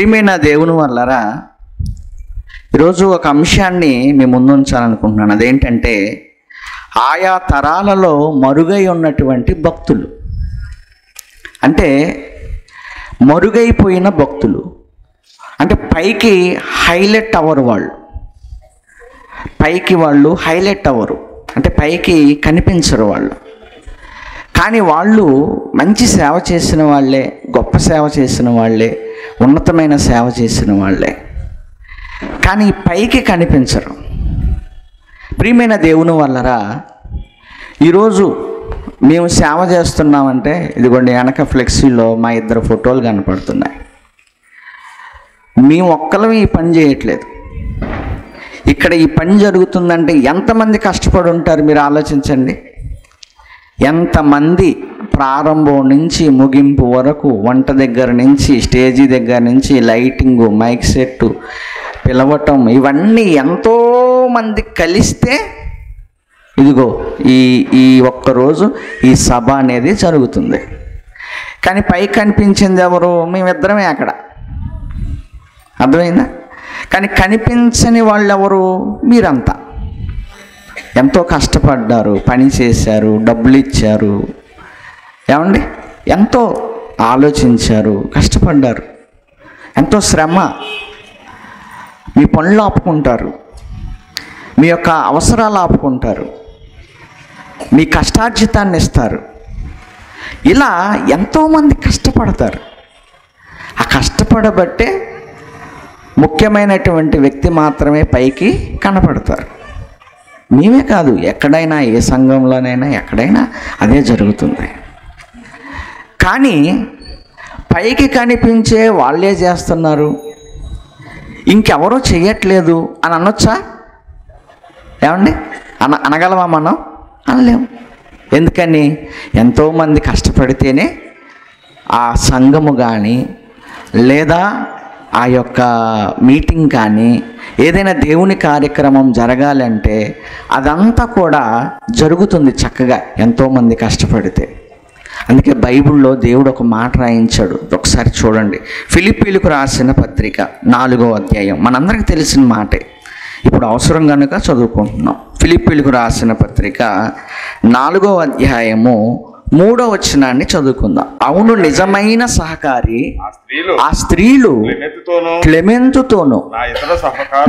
ప్రియమైన దేవుని వల్లరా ఈరోజు ఒక అంశాన్ని మీ ముందు ఉంచాలనుకుంటున్నాను. అదేంటంటే ఆయా తరాలలో మరుగై ఉన్నటువంటి భక్తులు, అంటే మరుగైపోయిన భక్తులు, అంటే పైకి హైలైట్ అవ్వరు వాళ్ళు, పైకి వాళ్ళు హైలైట్ అవ్వరు, అంటే పైకి కనిపించరు వాళ్ళు. కానీ వాళ్ళు మంచి సేవ చేసిన వాళ్ళే, గొప్ప సేవ చేసిన వాళ్ళే, ఉన్నతమైన సేవ చేసిన వాళ్ళే, కానీ పైకి కనిపించరు. ప్రియమైన దేవుని వల్లరా ఈరోజు మేము సేవ చేస్తున్నామంటే ఇదిగోండి వెనక ఫ్లెక్సీలో మా ఇద్దరు ఫోటోలు కనపడుతున్నాయి. మేము ఒక్కరం ఈ పని చేయట్లేదు. ఇక్కడ ఈ పని జరుగుతుందంటే ఎంతమంది కష్టపడి ఉంటారు మీరు ఆలోచించండి. ఎంతమంది ప్రారంభం నుంచి ముగింపు వరకు, వంట దగ్గర నుంచి, స్టేజీ దగ్గర నుంచి, లైటింగు, మైక్ సెట్టు, పిలవటం, ఇవన్నీ ఎంతోమంది కలిస్తే ఇదిగో ఈ ఒక్కరోజు ఈ సభ అనేది జరుగుతుంది. కానీ పైకి కనిపించింది ఎవరు? మేమిద్దరమే అక్కడ. అర్థమైందా? కానీ కనిపించని వాళ్ళు ఎవరు? మీరంతా ఎంతో కష్టపడ్డారు, పని చేశారు, డబ్బులు ఇచ్చారు, ఏమండి, ఎంతో ఆలోచించారు, కష్టపడ్డారు, ఎంతో శ్రమ. మీ పనులు ఆపుకుంటారు, మీ యొక్క అవసరాలు ఆపుకుంటారు, మీ కష్టార్జితాన్ని ఇస్తారు. ఇలా ఎంతోమంది కష్టపడతారు. ఆ కష్టపడబట్టే ముఖ్యమైనటువంటి వ్యక్తి మాత్రమే పైకి కనపడతారు. మేమే కాదు, ఎక్కడైనా, ఏ సంఘంలోనైనా, ఎక్కడైనా అదే జరుగుతుంది. కానీ పైకి కనిపించే వాళ్ళే చేస్తున్నారు, ఇంకెవరో చెయ్యట్లేదు అని అనొచ్చా? ఏమండి, అనగలమా మనం? అనలేము. ఎందుకని? ఎంతోమంది కష్టపడితేనే ఆ సంఘము కానీ, లేదా ఆ యొక్క మీటింగ్ కానీ, ఏదైనా దేవుని కార్యక్రమం జరగాలంటే అదంతా కూడా జరుగుతుంది చక్కగా, ఎంతోమంది కష్టపడితే. అందుకే బైబిల్లో దేవుడు ఒక మాట రాయించాడు, ఒకసారి చూడండి. ఫిలిప్పీలకు రాసిన పత్రిక 4వ అధ్యాయం, మనందరికీ తెలిసిన మాటే, ఇప్పుడు అవసరం కనుక చదువుకుంటున్నాం. ఫిలిప్పీలకు రాసిన పత్రిక 4వ అధ్యాయము 3వ వచనాన్ని చదువుకుందాం. అవును, నిజమైన సహకారి ఆ స్త్రీలు క్లెమెంతుతోను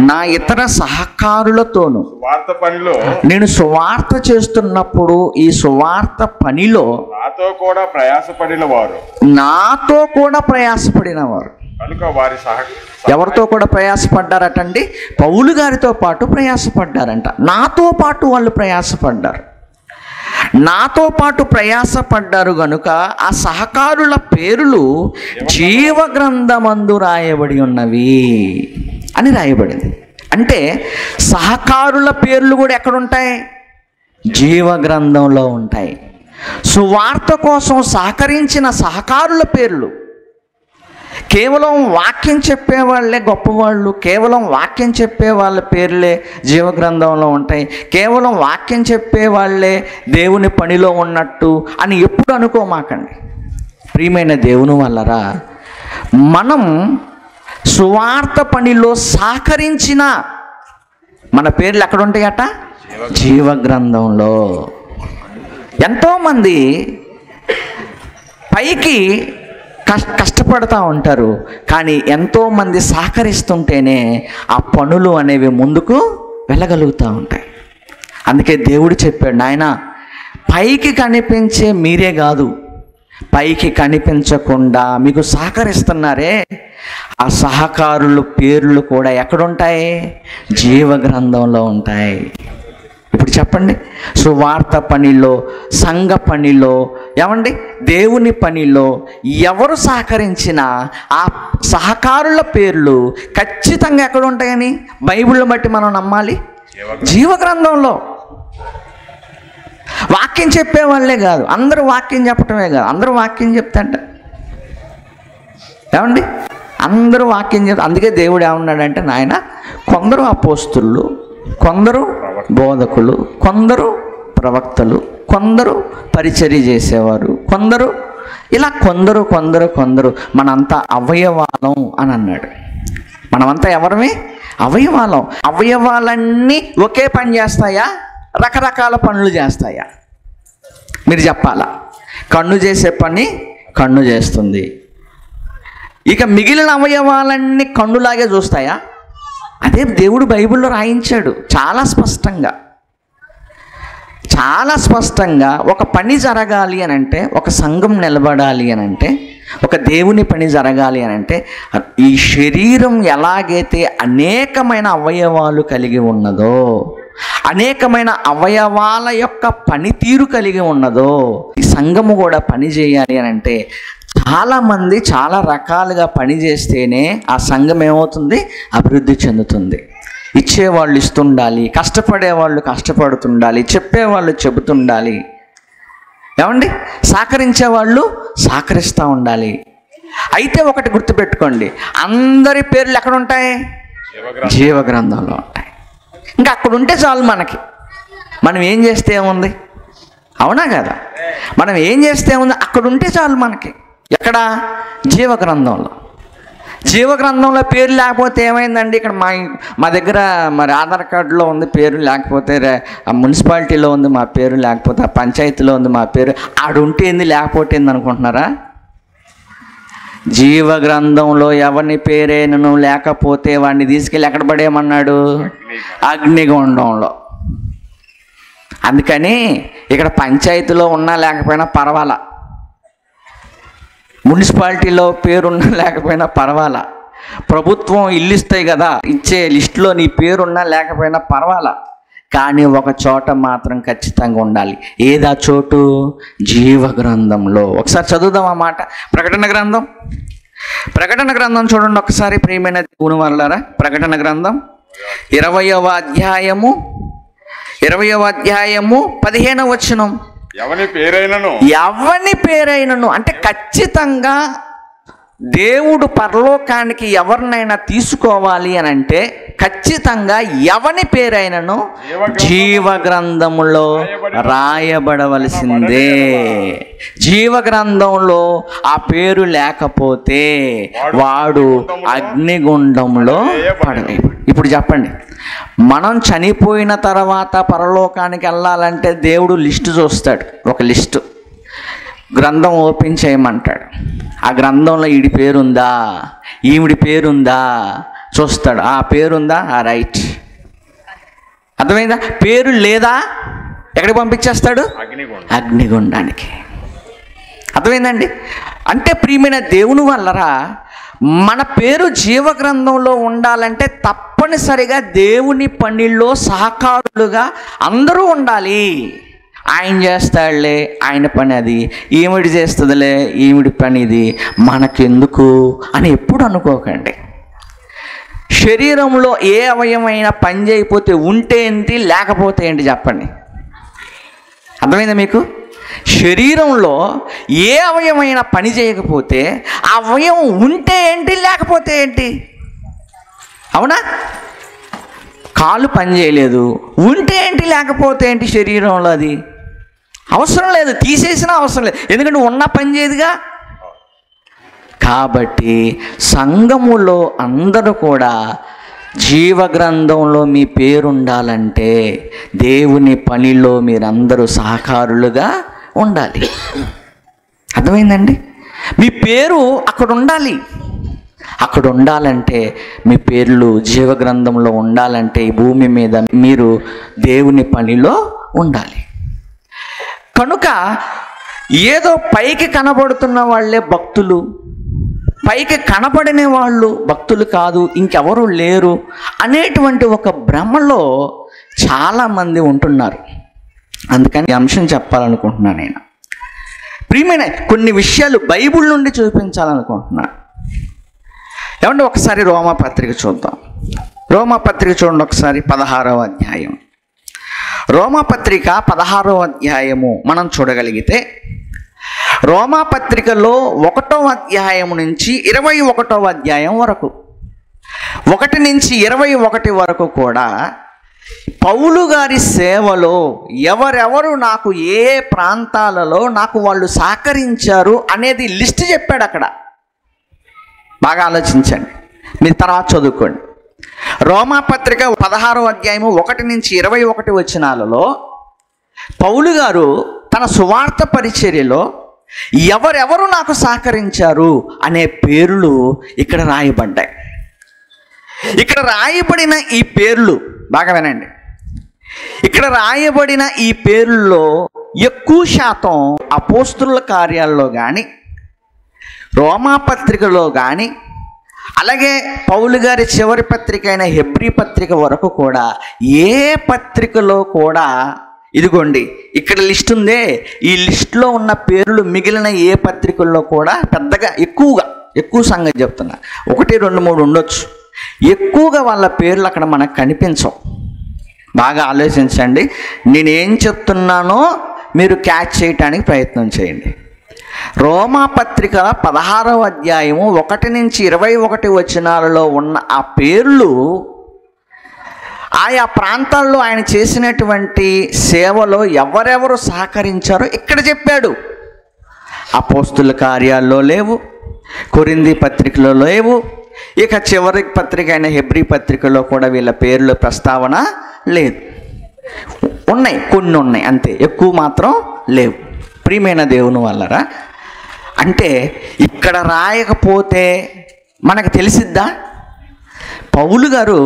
నా ఇతర సహకారులతోను నేను సువార్త చేస్తున్నప్పుడు ఈ సువార్త పనిలో నాతో కూడా ప్రయాసపడిన వారు. ఎవరితో కూడా ప్రయాసపడ్డారటండి? పౌలు గారితో పాటు ప్రయాసపడ్డారంట. నాతో పాటు వాళ్ళు ప్రయాసపడ్డారు. నాతో పాటు ప్రయాసపడ్డారు గనుక ఆ సహకారుల పేర్లు జీవ గ్రంథమందు రాయబడి ఉన్నవి అని రాయబడింది. అంటే సహకారుల పేర్లు కూడా ఎక్కడుంటాయి? జీవ గ్రంథంలో ఉంటాయి. సువార్త కోసం సహకరించిన సహకారుల పేర్లు. కేవలం వాక్యం చెప్పేవాళ్ళే గొప్పవాళ్ళు, కేవలం వాక్యం చెప్పే వాళ్ళ పేర్లే జీవగ్రంథంలో ఉంటాయి, కేవలం వాక్యం చెప్పేవాళ్ళే దేవుని పనిలో ఉన్నట్టు అని ఎప్పుడు అనుకోమాకండి. ప్రియమైన దేవుని వల్లరా మనం సువార్త పనిలో సహకరించిన మన పేర్లు ఎక్కడ ఉంటాయట? జీవగ్రంథంలో. ఎంతోమంది పైకి కష్టపడుతూ ఉంటారు, కానీ ఎంతోమంది సహకరిస్తుంటేనే ఆ పనులు అనేవి ముందుకు వెళ్ళగలుగుతూ ఉంటాయి. అందుకే దేవుడు చెప్పాడు, నాయన పైకి కనిపించే మీరే కాదు, పైకి కనిపించకుండా మీకు సహకరిస్తున్నారే ఆ సహకారుల పేర్లు కూడా ఎక్కడుంటాయి? జీవ గ్రంథంలో ఉంటాయి. ఇప్పుడు చెప్పండి, సువార్త పనిలో, సంఘ పనిలో, ఏమండి, దేవుని పనిలో ఎవరు సహకరించినా ఆ సహకారుల పేర్లు ఖచ్చితంగా ఎక్కడ ఉంటాయని బైబిల్ని బట్టి మనం నమ్మాలి? జీవగ్రంథంలో. వాక్యం చెప్పేవాళ్ళే కాదు, అందరూ వాక్యం చెప్పటమే కాదు, అందరూ వాక్యం చెప్తాంట. ఏమండి, అందరూ వాక్యం చెప్తా. అందుకే దేవుడు ఏమన్నాడంటే, నాయన కొందరు అపోస్తులు, కొందరు బోధకులు, కొందరు ప్రవక్తలు, కొందరు పరిచర్య చేసేవారు, కొందరు ఇలా కొందరు మనంతా అవయవాలం అని అన్నాడు. మనమంతా ఎవరమే? అవయవాలం. అవయవాలన్నీ ఒకే పని చేస్తాయా, రకరకాల పనులు చేస్తాయా? మీరు చెప్పాలా? కన్ను చేసే పని కన్ను చేస్తుంది. ఇక మిగిలిన అవయవాలన్నీ కన్నులాగే చూస్తాయా? అదే దేవుడు బైబిల్లో రాయించాడు చాలా స్పష్టంగా. ఒక పని జరగాలి అని అంటే, ఒక సంఘం నిలబడాలి అని అంటే, ఒక దేవుని పని జరగాలి అని అంటే, ఈ శరీరం ఎలాగైతే అనేకమైన అవయవాలు కలిగి ఉన్నదో, అనేకమైన అవయవాల యొక్క పనితీరు కలిగి ఉన్నదో, ఈ సంఘము కూడా పని చేయాలి అని అంటే చాలామంది చాలా రకాలుగా పని చేస్తేనే ఆ సంఘం ఏమవుతుంది? అభివృద్ధి చెందుతుంది. ఇచ్చేవాళ్ళు ఇస్తుండాలి, కష్టపడేవాళ్ళు కష్టపడుతుండాలి, చెప్పేవాళ్ళు చెబుతుండాలి, ఏమండి, సహకరించేవాళ్ళు సహకరిస్తూ ఉండాలి. అయితే ఒకటి గుర్తుపెట్టుకోండి, అందరి పేర్లు ఎక్కడ ఉంటాయి? జీవగ్రంథంలో ఉంటాయి. ఇంకా అక్కడ ఉంటే చాలు. మనం ఏం చేస్తే ఏముంది? అవునా కదా? మనం ఏం చేస్తే ఏముంది? అక్కడ ఉంటే చాలు మనకి. ఎక్కడ? జీవగ్రంథంలో. జీవగ్రంథంలో పేరు లేకపోతే ఏమైందండి? ఇక్కడ మా దగ్గర మరి ఆధార్ కార్డులో ఉంది పేరు, లేకపోతే మున్సిపాలిటీలో ఉంది మా పేరు, లేకపోతే పంచాయతీలో ఉంది మా పేరు. ఆడుంటే ఏంది, లేకపోతే ఏంది అనుకుంటున్నారా? జీవగ్రంథంలో ఎవరిని పేరేనను లేకపోతే వాడిని తీసుకెళ్ళి ఎక్కడ పడేయమన్నాడు? అగ్నిగుండంలో. అందుకని ఇక్కడ పంచాయతీలో ఉన్నా లేకపోయినా పర్వాలా, మున్సిపాలిటీలో పేరున్నా లేకపోయినా పర్వాలా, ప్రభుత్వం ఇల్లు ఇస్తాయి కదా, ఇచ్చే లిస్టులో నీ పేరున్నా లేకపోయినా పర్వాలా, కానీ ఒక చోట మాత్రం ఖచ్చితంగా ఉండాలి. ఏదా చోటు? జీవగ్రంథంలో. ఒకసారి చదువుదాం ఆ మాట. ప్రకటన గ్రంథం చూడండి ఒకసారి ప్రియమైన దేవుని వాళ్ళారా. ప్రకటన గ్రంథం 20వ అధ్యాయము 15వ వచనం. ఎవని పేరైనను అంటే ఖచ్చితంగా దేవుడు పరలోకానికి ఎవరినైనా తీసుకోవాలి అని అంటే ఖచ్చితంగా ఎవని పేరైనను జీవగ్రంథములో రాయబడవలసిందే. జీవగ్రంథంలో ఆ పేరు లేకపోతే వాడు అగ్నిగుండంలో పడవేయబడు. ఇప్పుడు చెప్పండి, మనం చనిపోయిన తర్వాత పరలోకానికి వెళ్ళాలంటే దేవుడు లిస్టు చూస్తాడు. ఒక లిస్టు గ్రంథం ఓపెన్ చేయమంటాడు. ఆ గ్రంథంలో ఈడి పేరుందా, ఈవిడి పేరుందా చూస్తాడు. ఆ పేరుందా, ఆ రైట్. అర్థమైందా? పేరు లేదా ఎక్కడికి పంపించేస్తాడు? అగ్నిగుండానికి. అర్థమైందండి? అంటే ప్రియమైన దేవుని వల్లరా మన పేరు జీవగ్రంథంలో ఉండాలంటే తప్పనిసరిగా దేవుని పనిలో సహకారులుగా అందరూ ఉండాలి. ఆయన చేస్తాడులే, ఆయన పని అది, ఈవిడి చేస్తుందిలే, ఈవిడి పని ఇది, మనకెందుకు అని ఎప్పుడు అనుకోకండి. శరీరంలో ఏ అవయమైనా పని చేయకపోతే ఉంటే ఏంటి, లేకపోతే ఏంటి చెప్పండి. అర్థమైందా మీకు? శరీరంలో ఏ అవయమైనా పని చేయకపోతే ఆ అవయవం ఉంటే ఏంటి, లేకపోతే ఏంటి? అవునా? కాలు పని చేయలేదు, ఉంటే ఏంటి, లేకపోతే ఏంటి? శరీరంలో అది అవసరం లేదు, తీసేసినా అవసరం లేదు, ఎందుకంటే ఉన్న పని చేయదుగా. కాబట్టి సంఘములో అందరూ కూడా జీవగ్రంథంలో మీ పేరు ఉండాలంటే దేవుని పనిలో మీరందరూ సహకారులుగా ఉండాలి. అర్థమైందండి? మీ పేరు అక్కడ ఉండాలి. అక్కడ ఉండాలంటే మీ పేర్లు జీవగ్రంథంలో ఉండాలంటే ఈ భూమి మీద మీరు దేవుని పనిలో ఉండాలి. కనుక ఏదో పైకి కనబడుతున్న వాళ్ళే భక్తులు, పైకి కనబడిన వాళ్ళు భక్తులు కాదు, ఇంకెవరూ లేరు అనేటువంటి ఒక భ్రమలో చాలామంది ఉంటున్నారు. అందుకని ఈ అంశం చెప్పాలనుకుంటున్నాను నేను. ప్రియమైన కొన్ని విషయాలు బైబిల్ నుండి చూపించాలనుకుంటున్నాను. ఏమంటే ఒకసారి రోమాపత్రిక చూద్దాం. రోమాపత్రిక చూడండి ఒకసారి 16వ అధ్యాయం. రోమాపత్రిక 16వ అధ్యాయము మనం చూడగలిగితే రోమాపత్రికలో 1వ అధ్యాయం నుంచి 21వ అధ్యాయం వరకు, 1 నుంచి 21 వరకు కూడా పౌలు గారి సేవలో ఎవరెవరు నాకు ఏ ప్రాంతాలలో నాకు వాళ్ళు సహకరించారు అనేది లిస్ట్ చెప్పాడు అక్కడ. బాగా ఆలోచించండి, మీరు తర్వాత చదువుకోండి. రోమాపత్రిక 16వ అధ్యాయము 1 నుంచి 21 వచనాలలో పౌలు గారు తన సువార్త పరిచర్యలో ఎవరెవరు నాకు సహకరించారు అనే పేర్లు ఇక్కడ రాయబడ్డాయి. ఇక్కడ రాయబడిన ఈ పేర్లు బాగా వినండి. ఇక్కడ రాయబడిన ఈ పేర్లలో ఎక్కువ శాతం అపోస్తుల కార్యాల్లో కానీ, రోమాపత్రికలో కానీ, అలాగే పౌలు గారి చివరి పత్రిక అయిన హెబ్రీ పత్రిక వరకు కూడా ఏ పత్రికలో కూడా ఇదిగోండి ఇక్కడ లిస్ట్ ఉందే, ఈ లిస్టులో ఉన్న పేర్లు మిగిలిన ఏ పత్రికల్లో కూడా పెద్దగా ఎక్కువ సంగతి చెప్తున్నా, 1, 2, 3 ఉండొచ్చు, ఎక్కువగా వాళ్ళ పేర్లు అక్కడ మనకు కనిపించవు. బాగా ఆలోచించండి. నేనేం చెప్తున్నానో మీరు క్యాచ్ చేయటానికి ప్రయత్నం చేయండి. రోమాపత్రిక 16వ అధ్యాయము 1 నుంచి 21 వచనాలలో ఉన్న ఆ పేర్లు ఆయా ప్రాంతాల్లో ఆయన చేసినటువంటి సేవలో ఎవరెవరు సహకరించారో ఇక్కడ చెప్పాడు. అపోస్తుల కార్యాల్లో లేవు, కొరింథీ పత్రికలో లేవు, ఇక చివరి పత్రిక అయిన హెబ్రీ పత్రికలో కూడా వీళ్ళ పేర్ల ప్రస్తావన లేదు. ఉన్నాయి, కొన్ని ఉన్నాయి అంతే, ఎక్కువ మాత్రం లేవు. ప్రియమైన దేవుని వల్లరా, అంటే ఇక్కడ రాయకపోతే మనకు తెలిసిద్దా? పౌలు గారు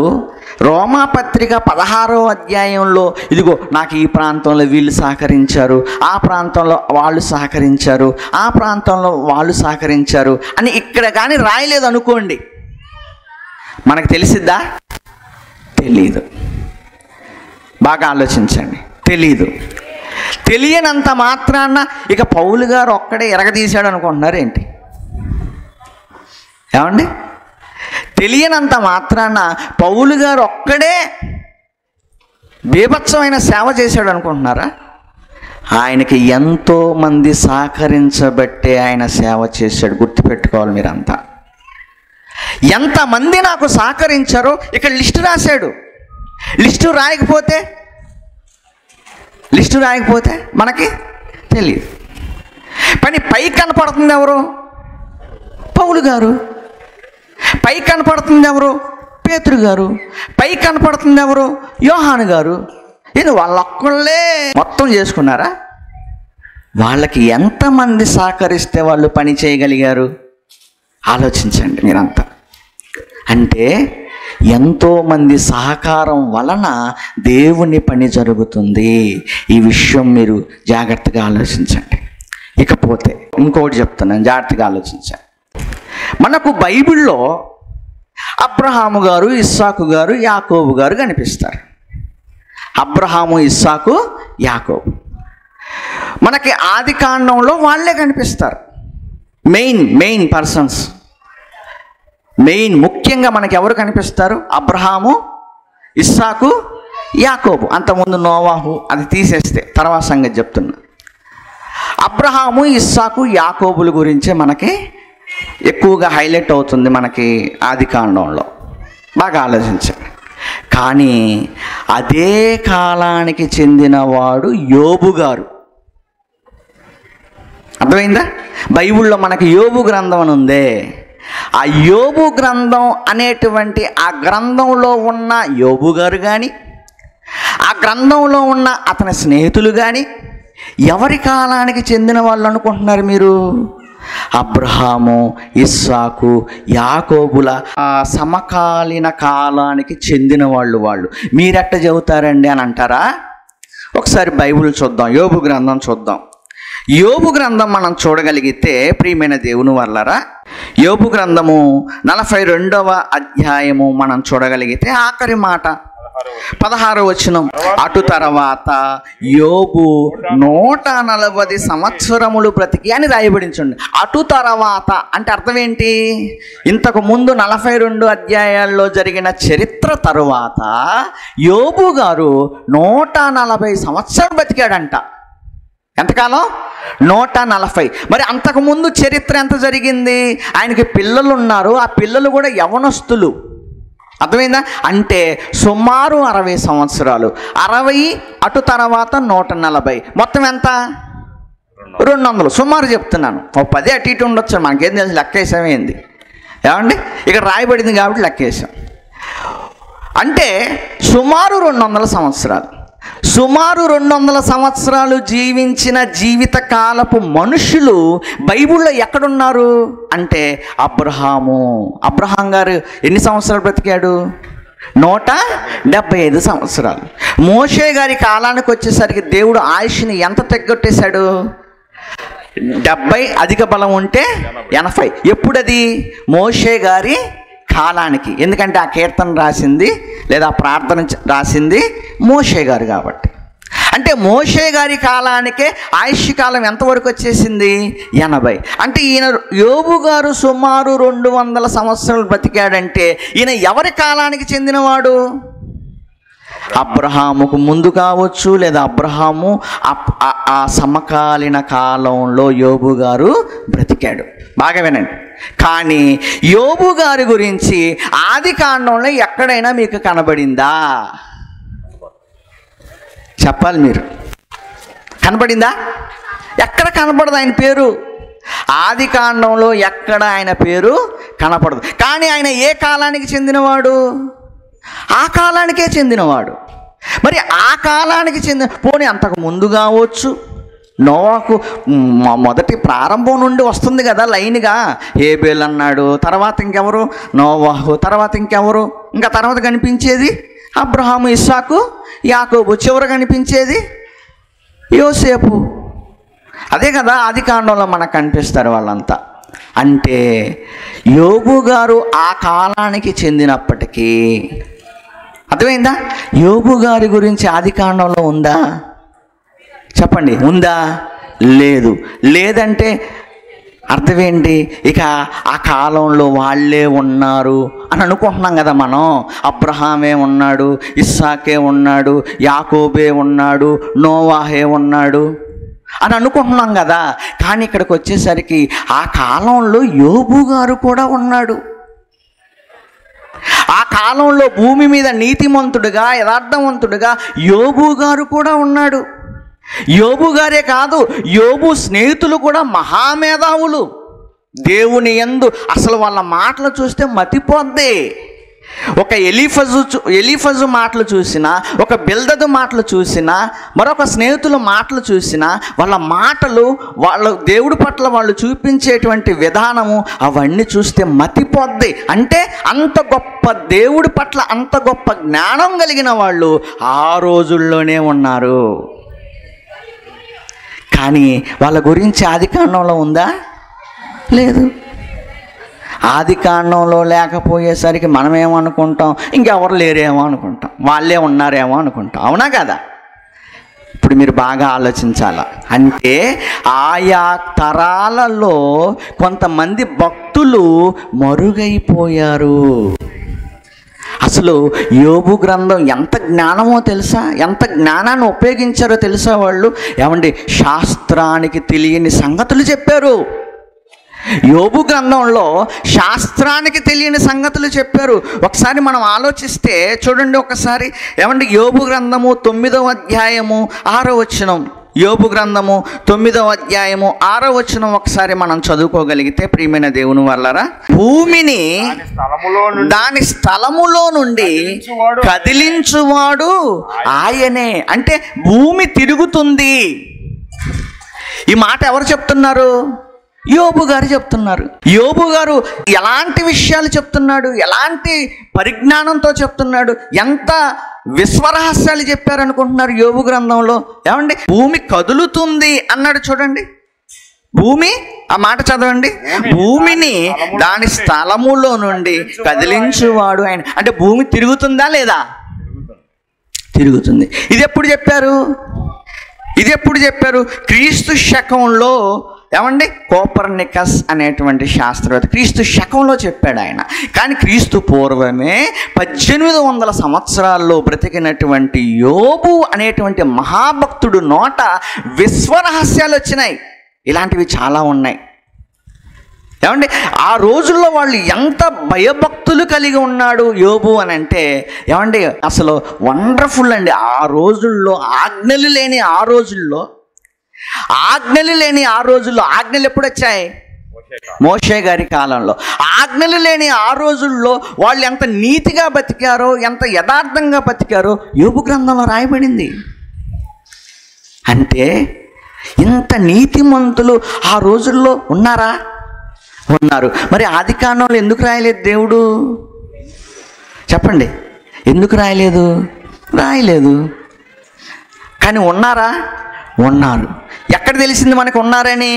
రోమాపత్రిక 16వ అధ్యాయంలో ఇదిగో నాకు ఈ ప్రాంతంలో వీళ్ళు సహకరించారు, ఆ ప్రాంతంలో వాళ్ళు సహకరించారు, ఆ ప్రాంతంలో వాళ్ళు సహకరించారు అని ఇక్కడ కానీ రాయలేదు అనుకోండి, మనకు తెలిసిద్దా? తెలీదు. బాగా ఆలోచించండి, తెలీదు. తెలియనంత మాత్రాన ఇక పౌలు గారు ఒక్కడే ఎరగదీశాడు అనుకుంటున్నారు ఏంటి? ఏమండి? తెలియనంత మాత్రాన పౌలు గారు ఒక్కడే బీభత్సమైన సేవ చేశాడు అనుకుంటున్నారా? ఆయనకి ఎంతోమంది సహకరించబట్టే ఆయన సేవ చేశాడు. గుర్తుపెట్టుకోవాలి మీరంతా. ఎంతమంది నాకు సహకరించారో ఇక్కడ లిస్టు రాశాడు. లిస్టు రాయకపోతే మనకి తెలియదు. పై కనపడుతుంది ఎవరు? పౌలు గారు. పై కనపడుతుంది ఎవరు? పేతురు గారు. పై కనపడుతుంది ఎవరు? యోహాను గారు. ఇది వాళ్ళొక్కళ్ళే మొత్తం చేసుకున్నారా? వాళ్ళకి ఎంతమంది సహకరిస్తే వాళ్ళు పని చేయగలిగారు? ఆలోచించండి మీరంతా. అంటే ఎంతోమంది సహకారం వలన దేవుని పని జరుగుతుంది. ఈ విషయం మీరు జాగ్రత్తగా ఆలోచించండి. ఇకపోతే ఇంకొకటి చెప్తున్నాను, జాగ్రత్తగా ఆలోచించండి. మనకు బైబిల్లో అబ్రహాము గారు, ఇస్సాకు గారు, యాకోబు గారు కనిపిస్తారు. అబ్రహాము, ఇస్సాకు, యాకోబు మనకి ఆది కాండంలో వాళ్ళే కనిపిస్తారు. Main persons. ముఖ్యంగా మనకి ఎవరు కనిపిస్తారు? అబ్రహాము, ఇస్సాకు, యాకోబు. అంతకుముందు నోవాహు, అది తీసేస్తే తర్వాత సంగతి చెప్తున్నా. అబ్రహాము, ఇస్సాకు, యాకోబుల గురించే మనకి ఎక్కువగా హైలైట్ అవుతుంది మనకి ఆది కాండంలో. బాగా ఆలోచించండి. కానీ అదే కాలానికి చెందినవాడు యోబు గారు. అర్థమైందా? బైబిల్లో మనకి యోబు గ్రంథం అని ఉందే, ఆ యోబు గ్రంథం అనేటువంటి ఆ గ్రంథంలో ఉన్న యోబు గారు కానీ, ఆ గ్రంథంలో ఉన్న అతని స్నేహితులు కానీ ఎవరి కాలానికి చెందిన వాళ్ళు అనుకుంటున్నారు మీరు? అబ్రహాము, ఇస్సాకు, యాకోబుల సమకాలీన కాలానికి చెందిన వాళ్ళు. మీరెట్ట చెబుతారండి అని అంటారా? ఒకసారి బైబిల్ చూద్దాం, యోబు గ్రంథం చూద్దాం. యోబు గ్రంథం మనం చూడగలిగితే ప్రియమైన దేవుని వల్లరా, యోబు గ్రంథము 42వ అధ్యాయము మనం చూడగలిగితే ఆఖరి మాట 16వ వచనం, అటు తర్వాత యోబు 140 సంవత్సరములు బ్రతికి అని రాయబడించండి. అటు తర్వాత అంటే అర్థం ఏంటి? ఇంతకు ముందు 42 అధ్యాయాల్లో జరిగిన చరిత్ర తరువాత యోబు గారు 140 సంవత్సరాలు బతికాడంట. ఎంతకాలం? 140. మరి అంతకుముందు చరిత్ర ఎంత జరిగింది? ఆయనకి పిల్లలు ఉన్నారు, ఆ పిల్లలు కూడా యవనస్తులు. అర్థమైందా? అంటే సుమారు 60 సంవత్సరాలు. 60 అటు తర్వాత 140, మొత్తం ఎంత? 200. సుమారు చెప్తున్నాను, ఒక 10 అటు ఇటు ఉండొచ్చు, మనకేం తెలుసు, లెక్కేసామేంది ఏమండి? ఇక్కడ రాయబడింది కాబట్టి లెక్కేసాం. అంటే సుమారు 200 సంవత్సరాలు. సుమారు 200 సంవత్సరాలు జీవించిన జీవితకాలపు మనుషులు బైబిల్లో ఎక్కడున్నారు అంటే అబ్రహాం గారు ఎన్ని సంవత్సరాలు బ్రతికాడు? 175 సంవత్సరాలు. మోషే గారి కాలానికి వచ్చేసరికి దేవుడు ఆయుష్ని ఎంత తగ్గొట్టేశాడు? 70, అధిక బలం ఉంటే 80. ఎప్పుడది? మోషే గారి కాలానికి. ఎందుకంటే ఆ కీర్తన రాసింది లేదా ఆ ప్రార్థన రాసింది మోషే గారు కాబట్టి. అంటే మోషే గారి కాలానికే ఆయుష్ కాలం ఎంతవరకు వచ్చేసింది? 80. అంటే ఈయన యోబు గారు సుమారు 200 సంవత్సరాలు బ్రతికాడంటే ఈయన ఎవరి కాలానికి చెందినవాడు? అబ్రహాముకు ముందు కావచ్చు, లేదా అబ్రహాము ఆ సమకాలీన కాలంలో యోబు గారు బ్రతికాడు. బాగా వినండి. కానీ యోబు గారి గురించి ఆది కాండంలో ఎక్కడైనా మీకు కనబడిందా? చెప్పాలి మీరు. కనబడిందా? ఎక్కడ కనపడదు ఆయన పేరు. ఆది కాండంలో ఎక్కడ ఆయన పేరు కనపడదు. కానీ ఆయన ఏ కాలానికి చెందినవాడు? ఆ కాలానికే చెందినవాడు. మరి ఆ కాలానికి చెందిన, పోనీ అంతకు ముందు కావచ్చు, నోవాకు మొదటి ప్రారంభం నుండి వస్తుంది కదా లైన్గా. హేబేల్ అన్నాడు, తర్వాత ఇంకెవరు? నోవాహు, తర్వాత ఇంకెవరు? ఇంకా తర్వాత కనిపించేది అబ్రహాము, ఇస్సాకు, యాకోబు, చివర కనిపించేది యోసేపు. అదే కదా ఆది కాండంలో మనకు కనిపిస్తారు వాళ్ళంతా. అంటే యోబు గారు ఆ కాలానికి చెందినప్పటికీ, అర్థమైందా? యోబు గారి గురించి ఆది కాండంలో ఉందా? చెప్పండి, ఉందా? లేదు. లేదంటే అర్థమేంటి? ఇక ఆ కాలంలో వాళ్ళే ఉన్నారు అని అనుకుంటున్నాం కదా మనం. అబ్రహామే ఉన్నాడు, ఇస్సాకే ఉన్నాడు, యాకోబే ఉన్నాడు, నోవాహే ఉన్నాడు అని అనుకుంటున్నాం కదా. కానీ ఇక్కడికి వచ్చేసరికి ఆ కాలంలో యోబు గారు కూడా ఉన్నాడు. ఆ కాలంలో భూమి మీద నీతిమంతుడుగా, యథార్థవంతుడుగా యోబు గారు కూడా ఉన్నాడు. యోబు గారే కాదు, యోబు స్నేహితులు కూడా మహామేధావులు. దేవుని యందు అసలు వాళ్ళ మాటలు చూస్తే మతిపోద్ది. ఒక ఎలీఫజు మాటలు చూసినా, ఒక బిల్దదు మాటలు చూసినా, మరొక స్నేహితుల మాటలు చూసినా, వాళ్ళ మాటలు, వాళ్ళ దేవుడి పట్ల వాళ్ళు చూపించేటువంటి విధానము, అవన్నీ చూస్తే మతిపోద్ది. అంటే అంత గొప్ప దేవుడి పట్ల అంత గొప్ప జ్ఞానం కలిగిన వాళ్ళు ఆ రోజుల్లోనే ఉన్నారు. కానీ వాళ్ళ గురించి ఆది కాండంలో ఉందా? లేదు. ఆది కాండంలో లేకపోయేసరికి మనం ఏమనుకుంటాం? ఇంకెవరు లేరేమో అనుకుంటాం, వాళ్ళే ఉన్నారేమో అనుకుంటాం. అవునా కదా? ఇప్పుడు మీరు బాగా ఆలోచించాల. అంటే ఆయా తరాలలో కొంతమంది భక్తులు మరుగైపోయారు. అసలు యోబు గ్రంథం ఎంత జ్ఞానమో తెలుసా? ఎంత జ్ఞానాన్ని ఉపయోగించారో తెలుసా వాళ్ళు? ఏమండి, శాస్త్రానికి తెలియని సంగతులు చెప్పారు. యోబు గ్రంథంలో శాస్త్రానికి తెలియని సంగతులు చెప్పారు. ఒకసారి మనం ఆలోచిస్తే చూడండి ఒకసారి. ఏమండి, యోబు గ్రంథము 9వ అధ్యాయము 6వ వచనం. యోబు గ్రంథము 9వ అధ్యాయము 6వ వచనం ఒకసారి మనం చదువుకోగలిగితే, ప్రియమైన దేవుని వల్లరా, భూమిని దాని స్థలములో నుండి కదిలించువాడు ఆయనే. అంటే భూమి తిరుగుతుంది. ఈ మాట ఎవరు చెప్తున్నారు? యోబు గారు చెప్తున్నారు. యోబు గారు ఎలాంటి విషయాలు చెప్తున్నాడు, ఎలాంటి పరిజ్ఞానంతో చెప్తున్నాడు, ఎంత విశ్వరహస్యాలు చెప్పారనుకుంటున్నారు యోబు గ్రంథంలో? ఏమండి, భూమి కదులుతుంది అన్నాడు చూడండి. భూమి, ఆ మాట చదవండి. భూమిని దాని స్థలములో నుండి కదిలించువాడు ఆయన. అంటే భూమి తిరుగుతుందా లేదా? తిరుగుతుంది. ఇది ఎప్పుడు చెప్పారు? క్రీస్తు శకంలో. ఏమండి, కోపర్నికస్ అనేటువంటి శాస్త్రవేత్త క్రీస్తు శకంలో చెప్పాడు ఆయన. కానీ క్రీస్తు పూర్వమే 1800 సంవత్సరాల్లో బ్రతికినటువంటి యోబు అనేటువంటి మహాభక్తుడు నోట విశ్వరహస్యాలు వచ్చినాయి. ఇలాంటివి చాలా ఉన్నాయి. ఏమండి ఆ రోజుల్లో వాళ్ళు ఎంత భయభక్తులు కలిగి ఉన్నాడు యోబు అని అంటే, ఏమండి అసలు వండర్ఫుల్ అండి. ఆ రోజుల్లో ఆజ్ఞలు లేని ఆ రోజుల్లో ఆజ్ఞలు ఎప్పుడు వచ్చాయి? మోషే గారి కాలంలో. ఆజ్ఞలు లేని ఆ రోజుల్లో వాళ్ళు ఎంత నీతిగా బతికారో, ఎంత యథార్థంగా బతికారో యోబు గ్రంథంలో రాయబడింది. అంటే ఇంత నీతిమంతులు ఆ రోజుల్లో ఉన్నారా? ఉన్నారు. మరి ఆది కాండంలో ఎందుకు రాయలేదు దేవుడు? చెప్పండి, ఎందుకు రాయలేదు? కానీ ఉన్నారా? ఉన్నారు. ఎక్కడ తెలిసింది మనకు ఉన్నారని?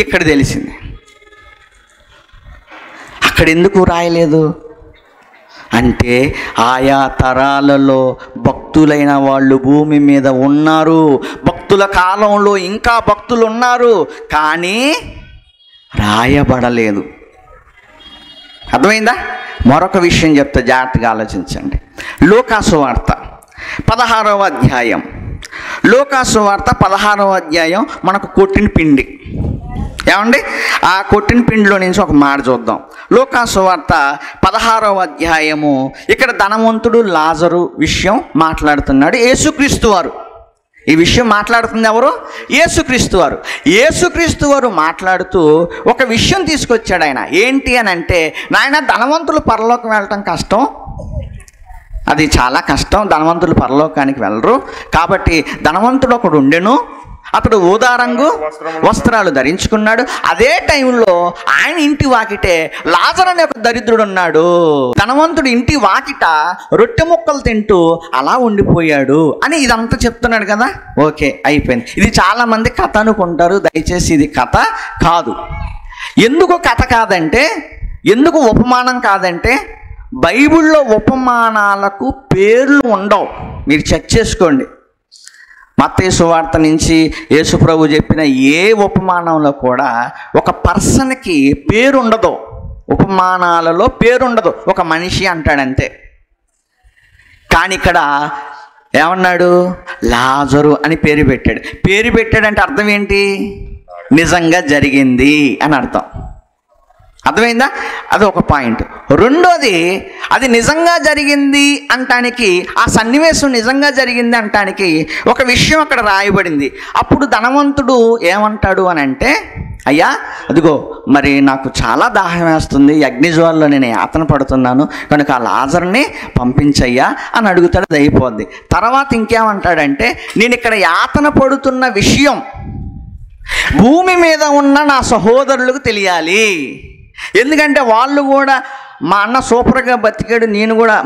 ఇక్కడ తెలిసింది. అక్కడ ఎందుకు రాయలేదు అంటే, ఆయా తరాలలో భక్తులైన వాళ్ళు భూమి మీద ఉన్నారు. భక్తుల కాలంలో ఇంకా భక్తులు ఉన్నారు, కానీ రాయబడలేదు. అర్థమైందా? మరొక విషయం చెప్తే జాగ్రత్తగా ఆలోచించండి. లూకాసు వార్త 16వ అధ్యాయం. లూకాసు వార్త 16వ అధ్యాయం మనకు కొట్టిన పిండి. ఏమండి ఆ కొట్టిన పిండిలో నుంచి ఒక మాట చూద్దాం. లూకాసు వార్త 16వ అధ్యాయము. ఇక్కడ ధనవంతుడు లాజరు విషయం మాట్లాడుతున్నాడు యేసుక్రీస్తు వారు. ఈ విషయం మాట్లాడుతుంది ఎవరు? యేసుక్రీస్తు వారు. యేసుక్రీస్తు వారు మాట్లాడుతూ ఒక విషయం తీసుకొచ్చాడు ఆయన. ఏంటి అని అంటే, నాయన ధనవంతులు పరలోకం వెళ్ళటం కష్టం, అది చాలా కష్టం, ధనవంతులు పరలోకానికి వెళ్ళరు. కాబట్టి ధనవంతుడు ఒకడు ఉండెను, అతడు ఊదా రంగు వస్త్రాలు ధరించుకున్నాడు. అదే టైంలో ఆయన ఇంటి వాకిటే లాజరు అనే ఒక దరిద్రుడు ఉన్నాడు. ధనవంతుడు ఇంటి వాకిట రొట్టె ముక్కలు తింటూ అలా ఉండిపోయాడు అని ఇదంతా చెప్తున్నాడు కదా. ఓకే, అయిపోయింది. ఇది చాలామంది కథ అనుకుంటారు. దయచేసి ఇది కథ కాదు. ఎందుకు కథ కాదంటే, ఎందుకు ఉపమానం కాదంటే, బైబిల్లో ఉపమానాలకు పేర్లు ఉండవు. మీరు చెక్ చేసుకోండి. మత్తయి సువార్త నుంచి యేసుప్రభు చెప్పిన ఏ ఉపమానంలో కూడా ఒక పర్సన్కి పేరు ఉండదు. ఉపమానాలలో పేరు ఉండదు, ఒక మనిషి అంటాడంతే. కానీ ఇక్కడ ఏమన్నాడు? లాజరు అని పేరు పెట్టాడు. పేరు పెట్టాడంటే అర్థం ఏంటి? నిజంగా జరిగింది అని అర్థం. అర్థమైందా? అది ఒక పాయింట్. రెండోది, అది నిజంగా జరిగింది అంటానికి, ఆ సన్నివేశం నిజంగా జరిగింది అంటానికి ఒక విషయం అక్కడ రాయబడింది. అప్పుడు ధనవంతుడు ఏమంటాడు అని అంటే, అయ్యా అదిగో మరి నాకు చాలా దాహం వేస్తుంది, అగ్నిజ్వాలలో నేను యాతన పడుతున్నాను, కనుక ఆ లాజర్ని పంపించయ్యా అని అడుగుతాడు. అది అయిపోద్ది. తర్వాత ఇంకేమంటాడంటే, నేను ఇక్కడ యాతన పడుతున్న విషయం భూమి మీద ఉన్న నా సహోదరులకు తెలియాలి. ఎందుకంటే వాళ్ళు కూడా మా అన్న సూపర్గా బతికాడు,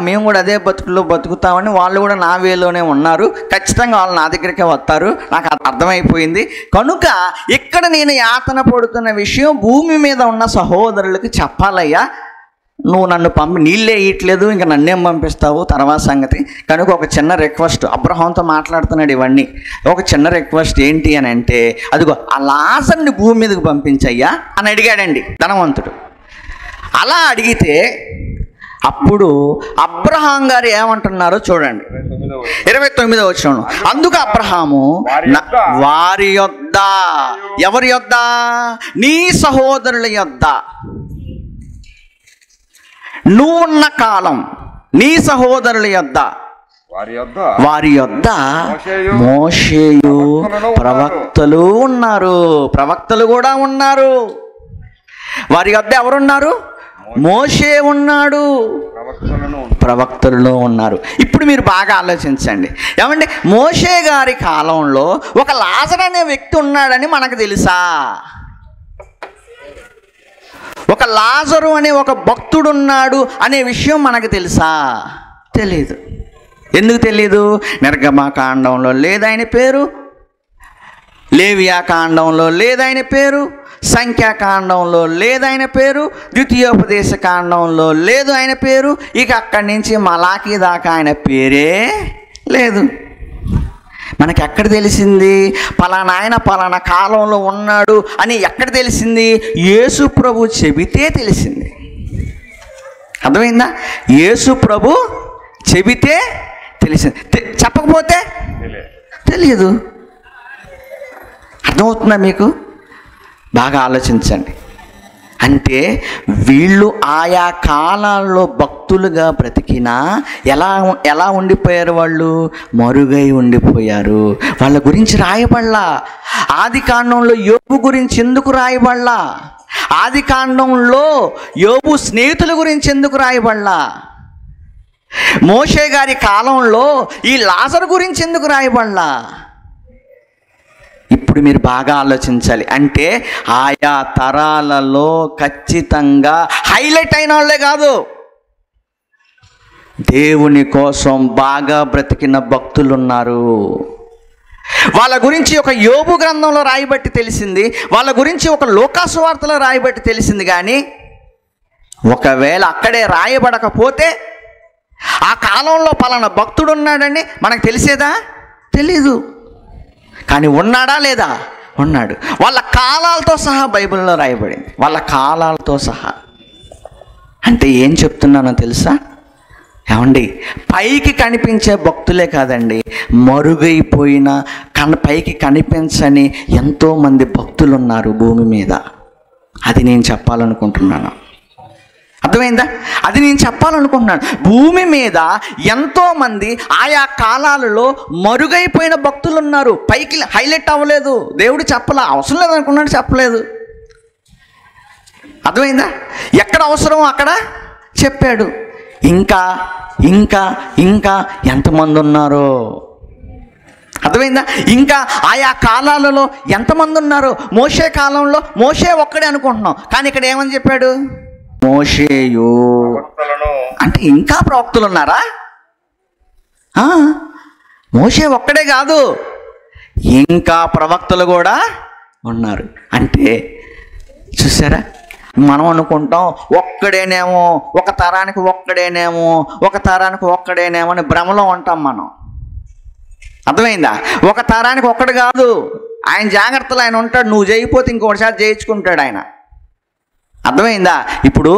మేము కూడా అదే బతుకుల్లో బతుకుతామని వాళ్ళు కూడా నా వేలోనే ఉన్నారు. ఖచ్చితంగా వాళ్ళు నా దగ్గరికే వస్తారు, నాకు అర్థమైపోయింది. కనుక ఇక్కడ నేను యాతన పడుతున్న విషయం భూమి మీద ఉన్న సహోదరులకు చెప్పాలయ్యా. నువ్వు నన్ను నీళ్ళే ఇయట్లేదు, ఇంకా నన్నేం పంపిస్తావు, తర్వాత సంగతి. కనుక ఒక చిన్న రిక్వెస్ట్, అబ్రహాంతో మాట్లాడుతున్నాడు ఇవన్నీ. ఒక చిన్న రిక్వెస్ట్ ఏంటి అని అంటే, అదిగో ఆ లాజర్ని భూమి మీదకి పంపించయ్యా అని అడిగాడండి ధనవంతుడు. అలా అడిగితే అప్పుడు అబ్రహాం గారు ఏమంటున్నారో చూడండి. 29వ వచనం. అందుకు అబ్రహాము వారి యొద్ద, ఎవరి యొద్ద? నీ సహోదరుల యొద్ద, నువ్వున్న కాలం నీ సహోదరుల యొద్ద, వారి యొద్ద మోషేయు ప్రవక్తలు ఉన్నారు. ప్రవక్తలు కూడా ఉన్నారు. వారి యొద్ద ఎవరున్నారు? మోషే ఉన్నాడు, ప్రవక్తలలో ఉన్నారు. ఇప్పుడు మీరు బాగా ఆలోచించండి. ఏమండి మోషే గారి కాలంలో ఒక లాజరు అనే వ్యక్తి ఉన్నాడని మనకు తెలుసా? ఒక లాజరు అనే ఒక భక్తుడు ఉన్నాడు అనే విషయం మనకు తెలుసా? తెలీదు. ఎందుకు తెలీదు? నిర్గమకాండంలో లేదు ఆయన పేరు, లేవియాకాండంలో లేదు ఆయన పేరు, సంఖ్యాకాండంలో లేదు ఆయన పేరు, ద్వితీయోపదేశ కాండంలో లేదు ఆయన పేరు, ఇక అక్కడి నుంచి మలాకీ దాకా ఆయన పేరే లేదు. మనకి ఎక్కడ తెలిసింది? పలానా ఆయన పలానా కాలంలో ఉన్నాడు అని ఎక్కడ తెలిసింది? యేసు ప్రభు చెబితే తెలిసింది. అర్థమైందా? యేసు ప్రభు చెబితే తెలిసింది, చెప్పకపోతే తెలియదు. అర్థమవుతుందా మీకు? బాగా ఆలోచించండి. అంటే వీళ్ళు ఆయా కాలాల్లో భక్తులుగా బ్రతికినా ఎలా ఉండిపోయారు? వాళ్ళు మరుగై ఉండిపోయారు. వాళ్ళ గురించి రాయబడలా. ఆది కాండంలో యోబు గురించి ఎందుకు రాయబడలా? ఆది కాండంలో యోబు స్నేహితుల గురించి ఎందుకు రాయబడలా? మోషే గారి కాలంలో ఈ లాజరు గురించి ఎందుకు రాయబడలా? ఇప్పుడు మీరు బాగా ఆలోచించాలి. అంటే ఆయా తరాలలో ఖచ్చితంగా హైలైట్ అయిన వాళ్ళే కాదు, దేవుని కోసం బాగా బ్రతికిన భక్తులు ఉన్నారు. వాళ్ళ గురించి ఒక యోబు గ్రంథంలో రాయబట్టి తెలిసింది, వాళ్ళ గురించి ఒక లోకాసు వార్తలో రాయబట్టి తెలిసింది. కానీ ఒకవేళ అక్కడే రాయబడకపోతే ఆ కాలంలో పలానా భక్తుడు ఉన్నాడని మనకు తెలిసేదా? తెలీదు. కానీ ఉన్నాడా లేదా? ఉన్నాడు. వాళ్ళ కాలాలతో సహా బైబిల్లో రాయబడింది, వాళ్ళ కాలాలతో సహా. అంటే ఏం చెప్తున్నానో తెలుసా? ఏమండి, పైకి కనిపించే భక్తులే కాదండి, మరుగైపోయిన పైకి కనిపించని ఎంతోమంది భక్తులు ఉన్నారు భూమి మీద. అది నేను చెప్పాలనుకుంటున్నాను. అర్థమైందా? అది నేను చెప్పాలనుకుంటున్నాను. భూమి మీద ఎంతోమంది ఆయా కాలాలలో మరుగైపోయిన భక్తులు ఉన్నారు. పైకి హైలైట్ అవ్వలేదు, దేవుడు చెప్పలా, అవసరం లేదు అనుకున్నాడు, చెప్పలేదు. అర్థమైందా? ఎక్కడ అవసరమో అక్కడ చెప్పాడు. ఇంకా ఇంకా ఇంకా ఎంతమంది ఉన్నారో అర్థమైందా? ఇంకా ఆయా కాలాలలో ఎంతమంది ఉన్నారో. మోషే కాలంలో మోషే ఒక్కడే అనుకుంటున్నాం, కానీ ఇక్కడ ఏమని చెప్పాడు? మోషేయు అంటే ఇంకా ప్రవక్తలు ఉన్నారా? మోషే ఒక్కడే కాదు, ఇంకా ప్రవక్తలు కూడా ఉన్నారు. అంటే చూసారా, మనం అనుకుంటాం ఒక్కడేనేమో, ఒక తరానికి ఒక్కడేనేమో, ఒక తరానికి ఒక్కడేనేమో అని భ్రమలో ఉంటాం మనం. అర్థమైందా? ఒక తరానికి ఒక్కడు కాదు, ఆయన జాగ్రత్తలు ఆయన ఉంటాడు. నువ్వు చేయకపోతే ఇంకొకటిసారి చేయించుకుంటాడు ఆయన. అర్థమైందా? ఇప్పుడు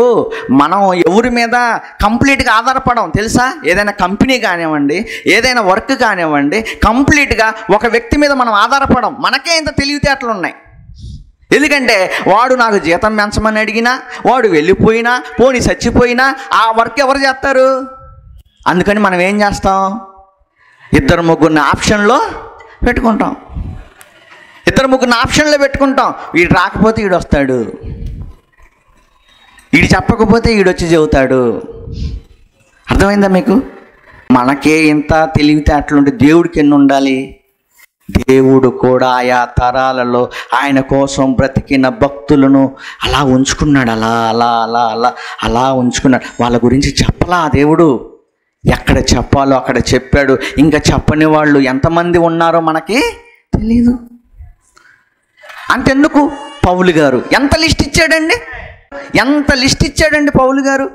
మనం ఎవరి మీద కంప్లీట్గా ఆధారపడం తెలుసా? ఏదైనా కంపెనీ కానివ్వండి, ఏదైనా వర్క్ కానివ్వండి, కంప్లీట్గా ఒక వ్యక్తి మీద మనం ఆధారపడం. మనకే ఇంత తెలివితేటలు ఉన్నాయి. ఎందుకంటే వాడు నాకు జీతం పెంచమని అడిగినా, వాడు వెళ్ళిపోయినా, పోనీ చచ్చిపోయినా ఆ వర్క్ ఎవరు చేస్తారు? అందుకని మనం ఏం చేస్తాం? ఇద్దరు ముగ్గురిని ఆప్షన్లో పెట్టుకుంటాం. ఇద్దరు ముగ్గురిని ఆప్షన్లో పెట్టుకుంటాం. వీడు రాకపోతే వీడు వస్తాడు, వీడు చెప్పకపోతే వీడొచ్చి చెబుతాడు. అర్థమైందా మీకు? మనకే ఇంత తెలివితేటలుంటే దేవుడికి ఎన్ని ఉండాలి? దేవుడు కూడా ఆయా తరాలలో ఆయన కోసం బ్రతికిన భక్తులను అలా ఉంచుకున్నాడు. అలా అలా అలా అలా అలా ఉంచుకున్నాడు. వాళ్ళ గురించి చెప్పలా దేవుడు, ఎక్కడ చెప్పాలో అక్కడ చెప్పాడు. ఇంకా చెప్పని వాళ్ళు ఎంతమంది ఉన్నారో మనకి తెలీదు. అంతెందుకు, పౌలు గారు ఎంత లిస్ట్ ఇచ్చాడండి, ఎంత లిస్ట్ ఇచ్చాడండి పౌలు గారు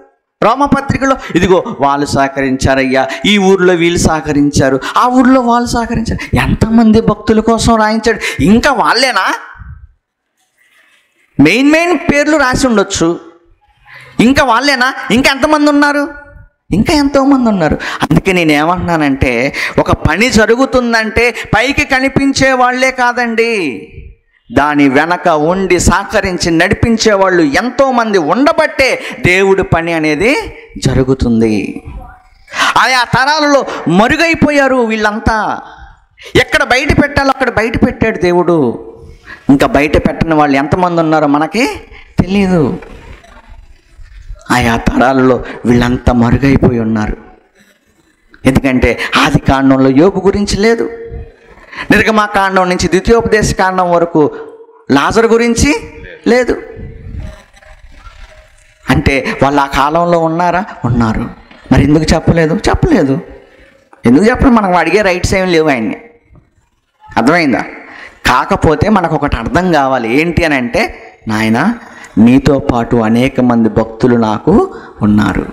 రోమపత్రికలో. ఇదిగో వాళ్ళు సహకరించారయ్యా, ఈ ఊర్లో వీళ్ళు సహకరించారు, ఆ ఊర్లో వాళ్ళు సహకరించారు. ఎంతమంది భక్తుల కోసం రాయించాడు. ఇంకా వాళ్ళేనా? మెయిన్ పేర్లు రాసి ఉండొచ్చు. ఇంకా వాళ్ళేనా? ఇంకా ఎంతమంది ఉన్నారు? ఇంకా ఎంతోమంది ఉన్నారు. అందుకే నేను ఏమంటున్నానంటే, ఒక పని జరుగుతుందంటే పైకి కనిపించే వాళ్ళే కాదండి, దాని వెనక ఉండి సహకరించి నడిపించే వాళ్ళు ఎంతోమంది ఉండబట్టే దేవుడి పని అనేది జరుగుతుంది. ఆయా తరాలలో మరుగైపోయారు వీళ్ళంతా. ఎక్కడ బయట పెట్టాలో అక్కడ బయట పెట్టాడు దేవుడు. ఇంకా బయట పెట్టని వాళ్ళు ఎంతమంది ఉన్నారో మనకి తెలియదు. ఆయా తరాలలో వీళ్ళంతా మరుగైపోయి ఉన్నారు. ఎందుకంటే ఆది కాండంలో యోబు గురించి లేదు, నిర్గమాకాండం నుంచి ద్వితీయోపదేశ కాండం వరకు లాజరు గురించి లేదు. అంటే వాళ్ళు ఆ కాలంలో ఉన్నారా? ఉన్నారు. మరి ఎందుకు చెప్పలేదు? ఎందుకు చెప్పలేదు? మనకు అడిగే రైట్స్ ఏమి లేవు ఆయన్ని. అర్థమైందా? కాకపోతే మనకు ఒకటి అర్థం కావాలి. ఏంటి అని అంటే, నాయన నీతో పాటు అనేక మంది భక్తులు నాకు ఉన్నారు.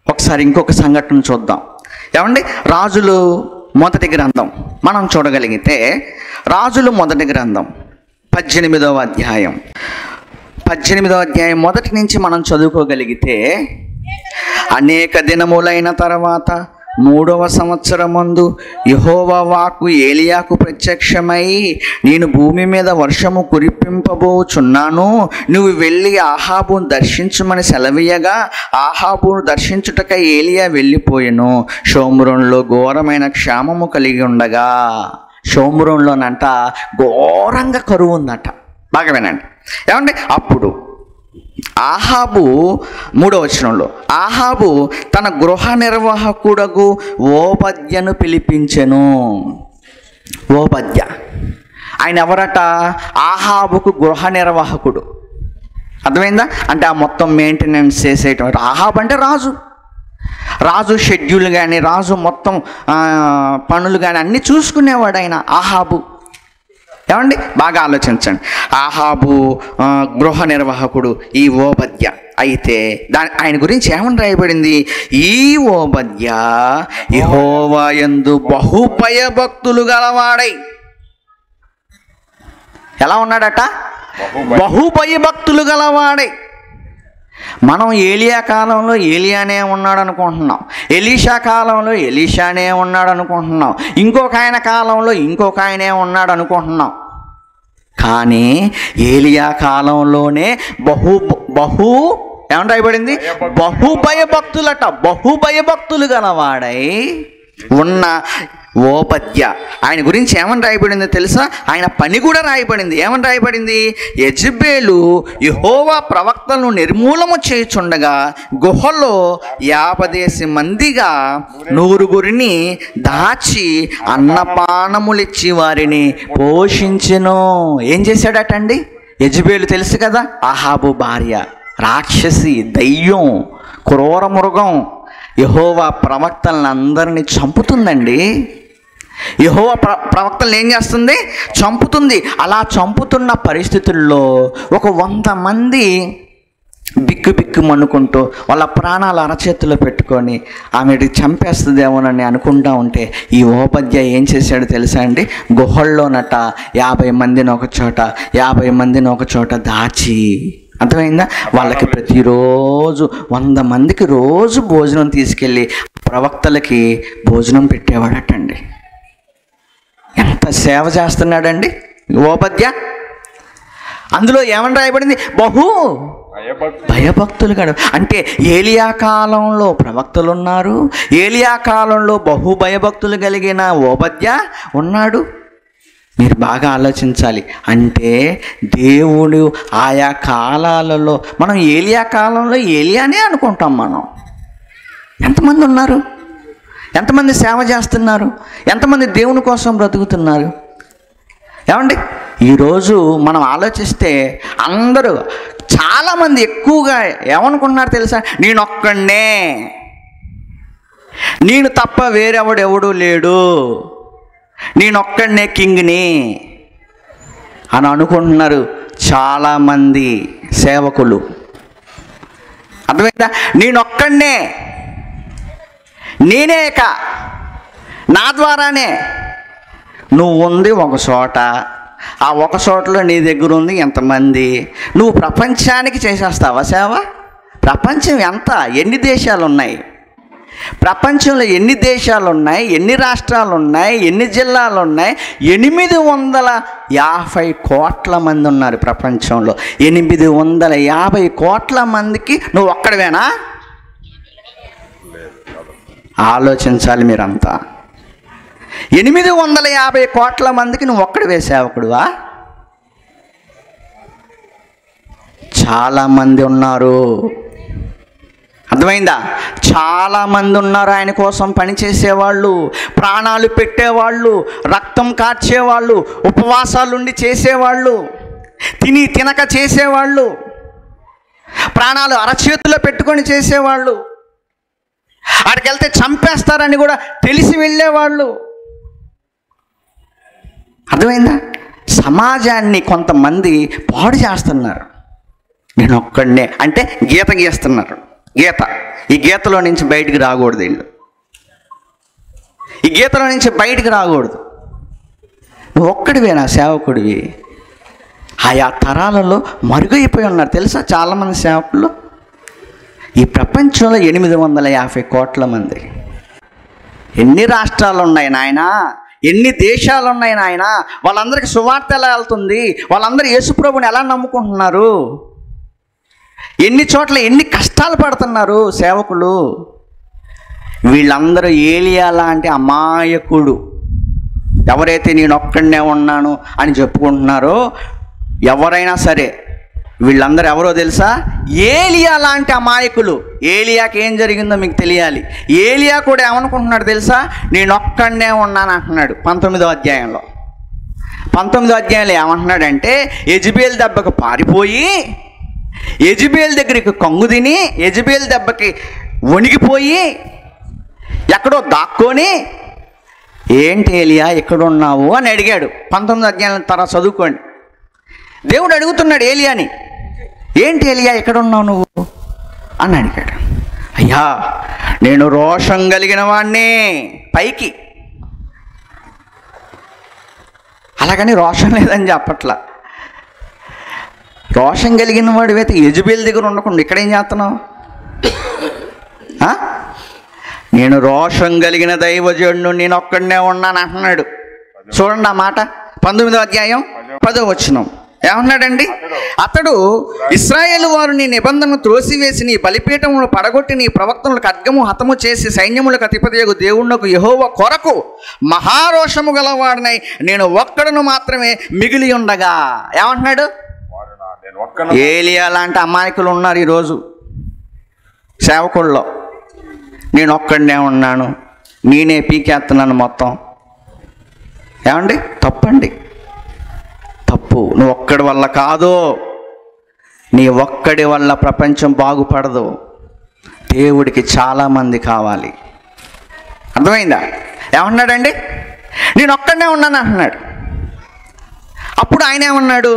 ఒకసారి ఇంకొక సంఘటన చూద్దాం. ఏమండి, రాజులు మొదటి గ్రంథం మనం చూడగలిగితే, రాజులు మొదటి గ్రంథం 18వ అధ్యాయం మొదటి నుంచి మనం చదువుకోగలిగితే, అనేక దినములైన తర్వాత 3వ సంవత్సరమందు యెహోవా వాక్కు ఏలియాకు ప్రత్యక్షమై, నేను భూమి మీద వర్షము కురిపింపబోచున్నాను, నువ్వు వెళ్ళి ఆహాబును దర్శించమని సెలవీయగా ఆహాబును దర్శించుటకై ఏలియా వెళ్ళిపోయెను. షోమ్రోనులో ఘోరమైన క్షామము కలిగి ఉండగా, షోమ్రోనులోనంట ఘోరంగా కరువు ఉందట. బాగా వినండి ఏమండి. అప్పుడు ఆహాబు 3వ వచనంలో ఆహాబు తన గృహ నిర్వాహకుడగు ఓబద్యను పిలిపించెను. ఓబద్య ఆయన ఎవరట? ఆహాబుకు గృహ నిర్వాహకుడు. అర్థమైందా? అంటే ఆ మొత్తం మెయింటెనెన్స్ చేసేటువంటి. ఆహాబు అంటే రాజు షెడ్యూల్ కానీ, రాజు మొత్తం పనులు కానీ అన్నీ చూసుకునేవాడు ఆయన ఆహాబు. ఏమండి బాగా ఆలోచించండి. ఆహాబు గృహ నిర్వాహకుడు ఈ ఓబద్య. అయితే ఆయన గురించి ఏమని రాయబడింది? ఈ ఓబద్య యెహోవా యందు బహు భయభక్తులు గలవాడై. ఎలా ఉన్నాడట? బహు భయభక్తులు గలవాడై. మనం ఏలియా కాలంలో ఏలియానే ఉన్నాడు అనుకుంటున్నాం, ఎలీషా కాలంలో ఎలీషానే ఉన్నాడు అనుకుంటున్నాం, ఇంకొక ఆయన కాలంలో ఇంకొక ఆయనే ఉన్నాడు అనుకుంటున్నాం. కానీ ఏలియా కాలంలోనే బహు ఏమని రాయబడింది? బహు భయభక్తులట. బహు భయభక్తులు గలవాడై ఉన్న ఓబద్య. ఆయన గురించి ఏమని రాయబడిందో తెలుసా? ఆయన పని కూడా రాయబడింది. ఏమని రాయబడింది? యెజెబెలు యెహోవా ప్రవక్తలను నిర్మూలము చేయుచుండగా గుహలో 50 మందిగా 100 దాచి అన్నపానములిచ్చి వారిని పోషించెను. ఏం చేశాడటండి? యెజెబెలు తెలుసు కదా, ఆహాబు భార్య, రాక్షసి, దయ్యం, క్రూర మృగం. యెహోవా ప్రవక్తలను అందరినీ చంపుతుందండి. యెహోవా ప్రవక్తలను ఏం చేస్తుంది? చంపుతుంది. అలా చంపుతున్న పరిస్థితుల్లో ఒక 100 మంది బిక్కు మనుకుంటూ వాళ్ళ ప్రాణాలు అరచేతిలో పెట్టుకొని ఆమెకి చంపేస్తుందేమోనని అనుకుంటా ఉంటే ఈ ఓబద్య ఏం చేశాడో తెలుసా అండి? గుహల్లోనట 50 మందిని ఒక చోట 50 మందిని ఒక చోట దాచి, అర్థమైందా? వాళ్ళకి ప్రతిరోజు 100 మందికి రోజు భోజనం తీసుకెళ్ళి ప్రవక్తలకి భోజనం పెట్టేవాడటండి. ఎంత సేవ చేస్తున్నాడండి ఓబద్య. అందులో ఏమని రాయబడింది? బహు భయభక్తులు గడ. అంటే ఏలియా కాలంలో ప్రవక్తలు ఉన్నారు, ఏలియా కాలంలో బహు భయభక్తులు కలిగిన ఓబద్య ఉన్నాడు. మీరు బాగా ఆలోచించాలి. అంటే దేవుడు ఆయా కాలాలలో, మనం ఏలియా కాలంలో ఏలియానే అనుకుంటాం. మనం ఎంతమంది ఉన్నారు? ఎంతమంది సేవ చేస్తున్నారు? ఎంతమంది దేవుని కోసం బ్రతుకుతున్నారు? ఏమండి ఈరోజు మనం ఆలోచిస్తే అందరూ చాలామంది ఎక్కువగా ఏమనుకుంటున్నారు తెలుసా? నేనొక్కడే, నేను తప్ప వేరెవడెవడూ లేడు, నేనొక్కడనే కింగ్ని అని అనుకుంటున్నారు చాలామంది సేవకులు. అర్థమైందా? నేనొక్కడనే, నేనేక, నా ద్వారానే. నువ్వు ఉంది ఒక చోట, ఆ ఒక చోటలో నీ దగ్గర ఉంది ఎంతమంది? నువ్వు ప్రపంచానికి చేసేస్తావా సేవ? ప్రపంచం ఎంత, ఎన్ని దేశాలు ఉన్నాయి? ప్రపంచంలో ఎన్ని దేశాలు ఉన్నాయి? ఎన్ని రాష్ట్రాలు ఉన్నాయి? ఎన్ని జిల్లాలు ఉన్నాయి? 850 కోట్ల మంది ఉన్నారు ప్రపంచంలో. 850 కోట్ల మందికి నువ్వు ఒక్కడివేనా? ఆలోచించాలి మీరంతా. 850 కోట్ల మందికి నువ్వు ఒక్కడివే సేవకుడువా? చాలామంది ఉన్నారు. అర్థమైందా? చాలామంది ఉన్నారు ఆయన కోసం పనిచేసేవాళ్ళు, ప్రాణాలు పెట్టేవాళ్ళు, రక్తం కార్చేవాళ్ళు, ఉపవాసాలుండి చేసేవాళ్ళు, తిని తినక చేసేవాళ్ళు, ప్రాణాలు అరచేతుల్లో పెట్టుకొని చేసేవాళ్ళు, అక్కడికి వెళ్తే చంపేస్తారని కూడా తెలిసి వెళ్ళేవాళ్ళు. అర్థమైందా? సమాజాన్ని కొంతమంది పాడు చేస్తున్నారు. నేను ఒక్కడనే అంటే గీత గీస్తున్నారు. గీత, ఈ గీతలో నుంచి బయటికి రాకూడదు. వీళ్ళు ఈ గీతలో నుంచి బయటికి రాకూడదు. నువ్వు ఒక్కడివేనా సేవకుడివి? ఆయా తరాలలో మరుగైపోయి ఉన్నారు తెలుసా చాలామంది సేవకులు. ఈ ప్రపంచంలో 850 కోట్ల మంది. ఎన్ని రాష్ట్రాలు ఉన్నాయి నాయనా, ఎన్ని దేశాలు ఉన్నాయి నాయనా, వాళ్ళందరికీ సువార్త ఎలా వెళ్తుంది, వాళ్ళందరూ యేసుప్రభుని ఎలా నమ్ముకుంటున్నారు, ఎన్ని చోట్ల ఎన్ని కష్టాలు పడుతున్నారు సేవకులు. వీళ్ళందరూ ఏలియా లాంటి అమాయకుడు. ఎవరైతే నేను ఒక్కడనే ఉన్నాను అని చెప్పుకుంటున్నారో ఎవరైనా సరే, వీళ్ళందరూ ఎవరో తెలుసా? ఏలియా లాంటి అమాయకులు. ఏలియాకి ఏం జరిగిందో మీకు తెలియాలి. ఏలియా కూడా ఏమనుకుంటున్నాడు తెలుసా? నేను ఒక్కడనే ఉన్నాను అంటున్నాడు 19వ అధ్యాయంలో. 19వ అధ్యాయంలో ఏమంటున్నాడంటే, యెజబేల్ దెబ్బకు పారిపోయి, యెజబేల్ దగ్గరికి కంగు తిని, యెజబేల్ దెబ్బకి వణికిపోయి ఎక్కడో దాక్కొని, ఏంటి ఏలియా ఎక్కడున్నావు అని అడిగాడు. 19వ అధ్యాయం తర్వాత చదువుకోండి. దేవుడు అడుగుతున్నాడు ఏలియాని, ఏంటి ఏలియా ఎక్కడున్నావు నువ్వు అని అడిగాడు. అయ్యా నేను రోషం కలిగిన వాడిని, పైకి. అలాగని రోషం లేదని చెప్పట్లా. రోషం కలిగిన వాడు అయితే యెజబేల్ దగ్గర ఉండకుండా ఇక్కడేం చేస్తున్నావు? నేను రోషం కలిగిన దైవజనుడు, నేను ఒక్కడనే ఉన్నాను అంటున్నాడు. చూడండి ఆ మాట, 19వ అధ్యాయం 10వ వచనం ఏమన్నాడండి? అతడు ఇశ్రాయేలు వారు నీ నిబంధనను త్రోసివేసి నీ బలిపీఠమును పడగొట్టి నీ ప్రవక్తలను ఖడ్గము హతము చేసి సైన్యములకు అధిపతియగు దేవునకు యెహోవా కొరకు మహారోషము గలవాడినై నేను ఒక్కడను మాత్రమే మిగిలి ఉండగా. ఏమంటున్నాడు? ఏలియా లాంటి అమాయకులు ఉన్నారు ఈరోజు సేవకుల్లో. నేను ఒక్కడనే ఉన్నాను, నేనే పీకేస్తున్నాను మొత్తం. ఏమండి? తప్పండి, తప్పు. నువ్వు ఒక్కడి వల్ల కాదు, నీ ఒక్కడి వల్ల ప్రపంచం బాగుపడదు. దేవుడికి చాలామంది కావాలి. అర్థమైందా? ఏమన్నాడండి? నేను ఒక్కడనే ఉన్నాను అంటున్నాడు. అప్పుడు ఆయన ఏమన్నాడు?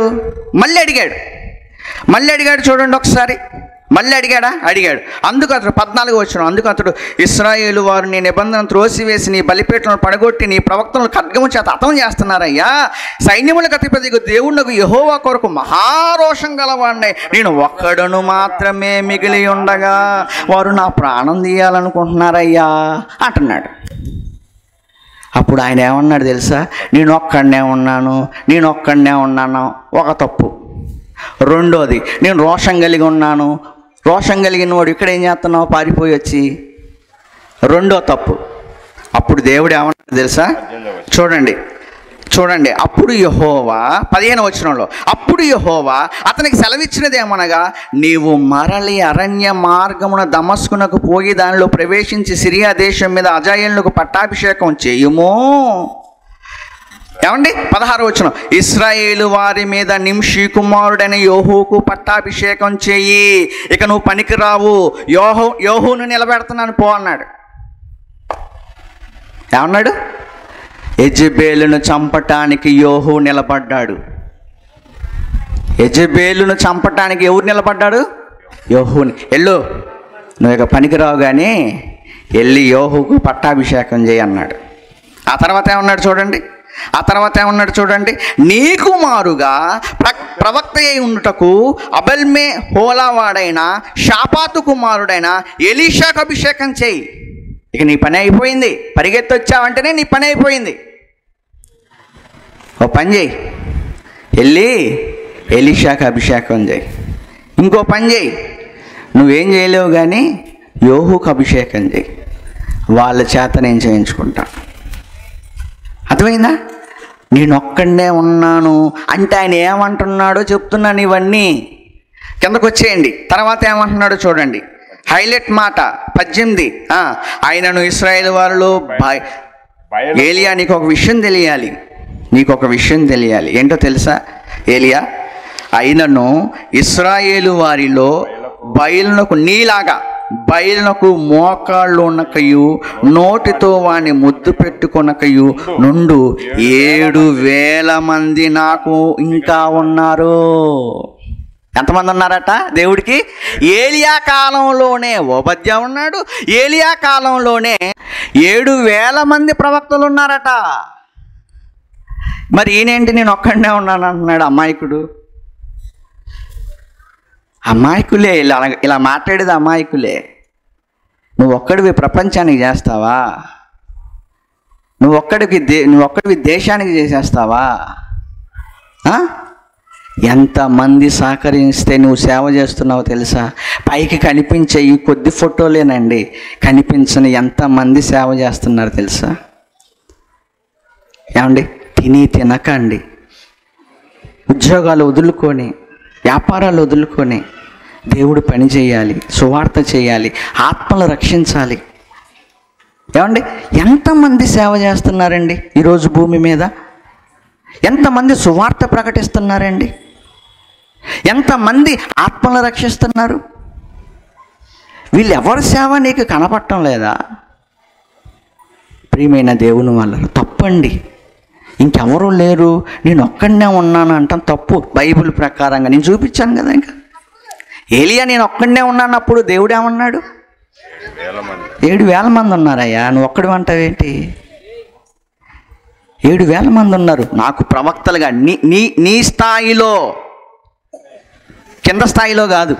మళ్ళీ అడిగాడు చూడండి ఒకసారి. మళ్ళీ అడిగాడు. అందుకు అతడు 14వ వచనం, అందుకు అతడు ఇశ్రాయేలు వారు నీ నిబంధన త్రోసివేసి నీ బలిపీఠలను పడగొట్టి నీ ప్రవక్తలను ఖడ్గము చేత హతం చేస్తున్నారయ్యా. సైన్యములకు అధిపతియగు దేవునకు యెహోవా కొరకు మహారోషం గలవాడినై నేను ఒక్కడును మాత్రమే మిగిలి ఉండగా వారు నా ప్రాణం తీయాలనుకుంటున్నారయ్యా అంటున్నాడు. అప్పుడు ఆయన ఏమన్నాడు తెలుసా? నేను ఒక్కడనే ఉన్నాను, ఒక తప్పు. రెండోది, నేను రోషం కలిగి ఉన్నాను, రోషం కలిగిన వాడు ఇక్కడ ఏం చేస్తున్నావు పారిపోయి వచ్చి, రెండో తప్పు. అప్పుడు దేవుడు ఏమన్నాడు తెలుసా? చూడండి అప్పుడు యెహోవా 15వ వచనంలో, అప్పుడు యెహోవా అతనికి సెలవిచ్చినదేమనగా, నీవు మరలి అరణ్య మార్గమున దమస్కునకు పోయి దానిలో ప్రవేశించి సిరియా దేశం మీద హజాయేలునకు పట్టాభిషేకం చేయుము. ఏమండి? 16వ వచనం, ఇశ్రాయేలు వారి మీద నింషి కుమారుడైన యోహూకు పట్టాభిషేకం చెయ్యి, ఇక నువ్వు పనికిరావు, యోహూను నిలబెడుతున్నాను పో అన్నాడు. ఏమన్నాడు? యెజబేలును చంపటానికి యోహూ నిలబడ్డాడు. యెజబేలును చంపటానికి ఎవరు నిలబడ్డాడు? యోహూని. వెళ్ళు, నువ్వు ఇక పనికిరావు కానీ వెళ్ళి యోహూకు పట్టాభిషేకం చేయి అన్నాడు. ఆ తర్వాత ఏమన్నాడు చూడండి, నీకు మారుగా ప్రవక్త అయి ఉండుటకు అబెల్మే హోలావాడైన షాపాతు కుమారుడైన ఎలీషాకు అభిషేకం చేయి. ఇక నీ పని అయిపోయింది, పరిగెత్తి వచ్చావంటేనే నీ పని అయిపోయింది. ఓ పని చేయి, వెళ్ళి ఎలీషాకు అభిషేకం చేయి. ఇంకో పని చేయి, నువ్వేం చేయలేవు కానీ యోహూకు అభిషేకం చేయి, వాళ్ళ చేత నేను చేయించుకుంటాను. అర్థమైందా? నేను ఒక్కడనే ఉన్నాను అంటే ఆయన ఏమంటున్నాడో చెప్తున్నాను. ఇవన్నీ కిందకు వచ్చేయండి. తర్వాత ఏమంటున్నాడో చూడండి, హైలైట్ మాట 18. ఆయనను ఇశ్రాయేలు వారిలో ఏలియా నీకు ఒక విషయం తెలియాలి. ఏంటో తెలుసా? ఏలియా, అయినను ఇశ్రాయేలు వారిలో బయలునకు నీలాగా బయలునకు మోకాళ్ళు ఉన్నకయు నోటితో వాణ్ణి ముద్దు పెట్టుకొనకయు నుండు 7,000 మంది నాకు ఇంకా ఉన్నారు. ఎంతమంది ఉన్నారట దేవుడికి? ఏలియా కాలంలోనే ఓబద్యా ఉన్నాడు, ఏలియా కాలంలోనే 7,000 మంది ప్రవక్తలు ఉన్నారట. మరి ఈయనేంటి నేను ఒక్కడనే ఉన్నాను అంటున్నాడు? అమాయకులే ఇలా మాట్లాడేది అమాయకులే. నువ్వు ఒక్కడివి ప్రపంచానికి చేస్తావా? నువ్వు ఒక్కడివి దేశానికి చేసేస్తావా? ఎంతమంది సహకరిస్తే నువ్వు సేవ చేస్తున్నావో తెలుసా? పైకి కనిపించే ఈ కొద్ది ఫోటోలేనండి, కనిపించని ఎంతమంది సేవ చేస్తున్నారు తెలుసా? ఏమండి, తినక అండి, ఉద్యోగాలు వదులుకొని, వ్యాపారాలు వదులుకొని దేవుడు పని చేయాలి, సువార్త చేయాలి, ఆత్మలు రక్షించాలి. ఏమండి, ఎంతమంది సేవ చేస్తున్నారండి ఈరోజు భూమి మీద? ఎంతమంది సువార్త ప్రకటిస్తున్నారండి? ఎంతమంది ఆత్మలు రక్షిస్తున్నారు? వీళ్ళెవరి సేవ నీకు కనపడటం లేదా? ప్రియమైన దేవుని వల్ల తప్పండి. ఇంకెవరూ లేరు, నేను ఒక్కడనే ఉన్నాను అంటాం తప్పు. బైబిల్ ప్రకారంగా నేను చూపించాను కదా. ఇంకా ఏలియా నేను ఒక్కడనే ఉన్నానప్పుడు దేవుడు ఏమన్నాడు? 7,000 మంది ఉన్నారయ్యా, నువ్వు ఒక్కడు అంటావేంటి? 7,000 మంది ఉన్నారు. నాకు ప్రవక్తలుగా నీ స్థాయిలో, కింద స్థాయిలో కాదు,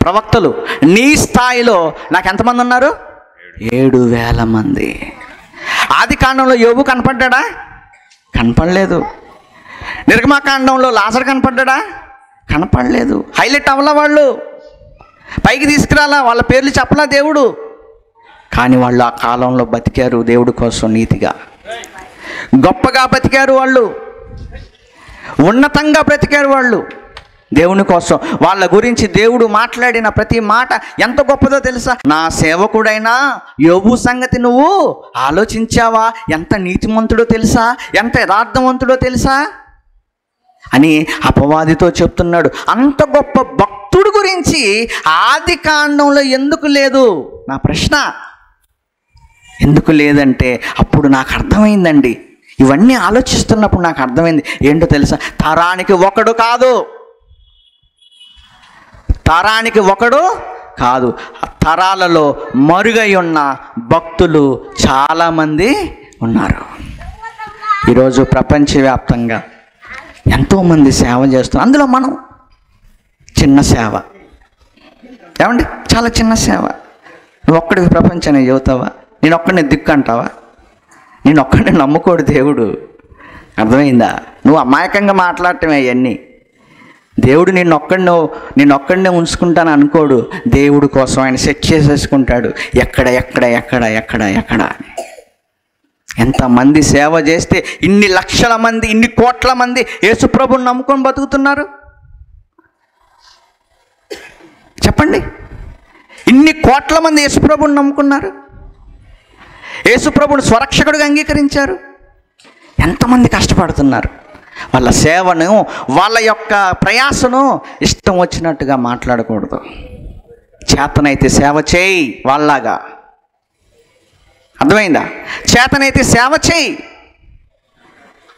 ప్రవక్తలు నీ స్థాయిలో నాకు ఎంతమంది ఉన్నారు? 7,000 మంది. ఆది కాండంలో యోబు కనపడ్డా? కనపడలేదు. నిర్గమాకాండంలో లాజరు కనపడ్డా? కనపడలేదు. హైలైట్ అవ్వాల, వాళ్ళు పైకి తీసుకురాలా, వాళ్ళ పేర్లు చెప్పలా దేవుడు. కానీ వాళ్ళు ఆ కాలంలో బతికారు దేవుడి కోసం, నీతిగా, గొప్పగా బతికారు. వాళ్ళు ఉన్నతంగా బ్రతికారు. వాళ్ళు దేవుని కోసం. వాళ్ళ గురించి దేవుడు మాట్లాడిన ప్రతి మాట ఎంత గొప్పదో తెలుసా? నా సేవకుడైనా యోబు సంగతి నువ్వు ఆలోచించావా? ఎంత నీతిమంతుడో తెలుసా, ఎంత యథార్థవంతుడో తెలుసా అని అపవాదితో చెప్తున్నాడు. అంత గొప్ప భక్తుడు గురించి ఆది కాండంలో ఎందుకు లేదు? నా ప్రశ్న. ఎందుకు లేదంటే అప్పుడు నాకు అర్థమైందండి. ఇవన్నీ ఆలోచిస్తున్నప్పుడు నాకు అర్థమైంది. ఏంటో తెలుసా? తరానికి ఒకడు కాదు, తరానికి ఒకడు కాదు, తరాలలో మరుగై ఉన్న భక్తులు చాలామంది ఉన్నారు. ఈరోజు ప్రపంచవ్యాప్తంగా ఎంతోమంది సేవ చేస్తున్నారు. అందులో మనం చిన్న సేవ. ఏమండి, చాలా చిన్న సేవ. నువ్వు ఒక్కడికి ప్రపంచాన్ని చెబుతావా? నేను ఒక్కడిని దిక్కు అంటావా? నేను ఒక్కడిని నమ్ముకోడు దేవుడు. అర్థమైందా? నువ్వు అమాయకంగా మాట్లాడటమే అవన్నీ. దేవుడు నిన్నొక్కడినే ఉంచుకుంటాను అనుకోడు. దేవుడు కోసం ఆయన సెట్ చేసేసుకుంటాడు. ఎక్కడ ఎంతమంది సేవ చేస్తే ఇన్ని లక్షల మంది, ఇన్ని కోట్ల మంది యేసుప్రభుని నమ్ముకొని బతుకుతున్నారు? చెప్పండి. ఇన్ని కోట్ల మంది యేసుప్రభుని నమ్ముకున్నారు, యేసుప్రభుని స్వరక్షకుడిగా అంగీకరించారు. ఎంతమంది కష్టపడుతున్నారు. వాళ్ళ సేవను, వాళ్ళ యొక్క ప్రయాసను ఇష్టం వచ్చినట్టుగా మాట్లాడకూడదు. చేతనైతే సేవ చేయి వాళ్ళలాగా. అర్థమైందా? చేతనైతే సేవ చేయి.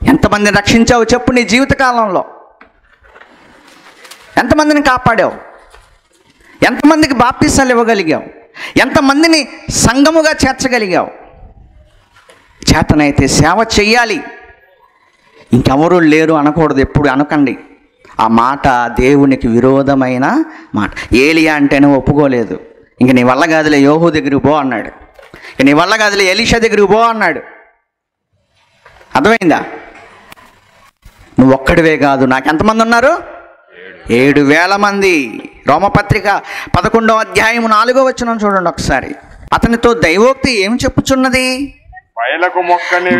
ఎంతమందిని రక్షించావు చెప్పు నీ జీవితకాలంలో? ఎంతమందిని కాపాడావు? ఎంతమందికి బాప్తిసాలు ఇవ్వగలిగావు? ఎంతమందిని సంఘముగా చేర్చగలిగావు? చేతనైతే సేవ చెయ్యాలి. ఇంకెవరూ లేరు అనకూడదు. ఎప్పుడు అనకండి. ఆ మాట దేవునికి విరోధమైన మాట. ఏలియా అంటేనే ఒప్పుకోలేదు. ఇంక నీ వల్ల కాదులే యోహు దగ్గరికి పో అన్నాడు. ఇంక నీ వల్ల కాదులే ఎలీషా దగ్గరికి పో అన్నాడు. అర్థమైందా? నువ్వు ఒక్కడివే కాదు, నాకు ఎంతమంది ఉన్నారు? 7,000 మంది. రోమపత్రిక 11వ అధ్యాయం 4వ వచనం చూడండి ఒకసారి. అతనితో దైవోక్తి ఏం చెప్పుచున్నది?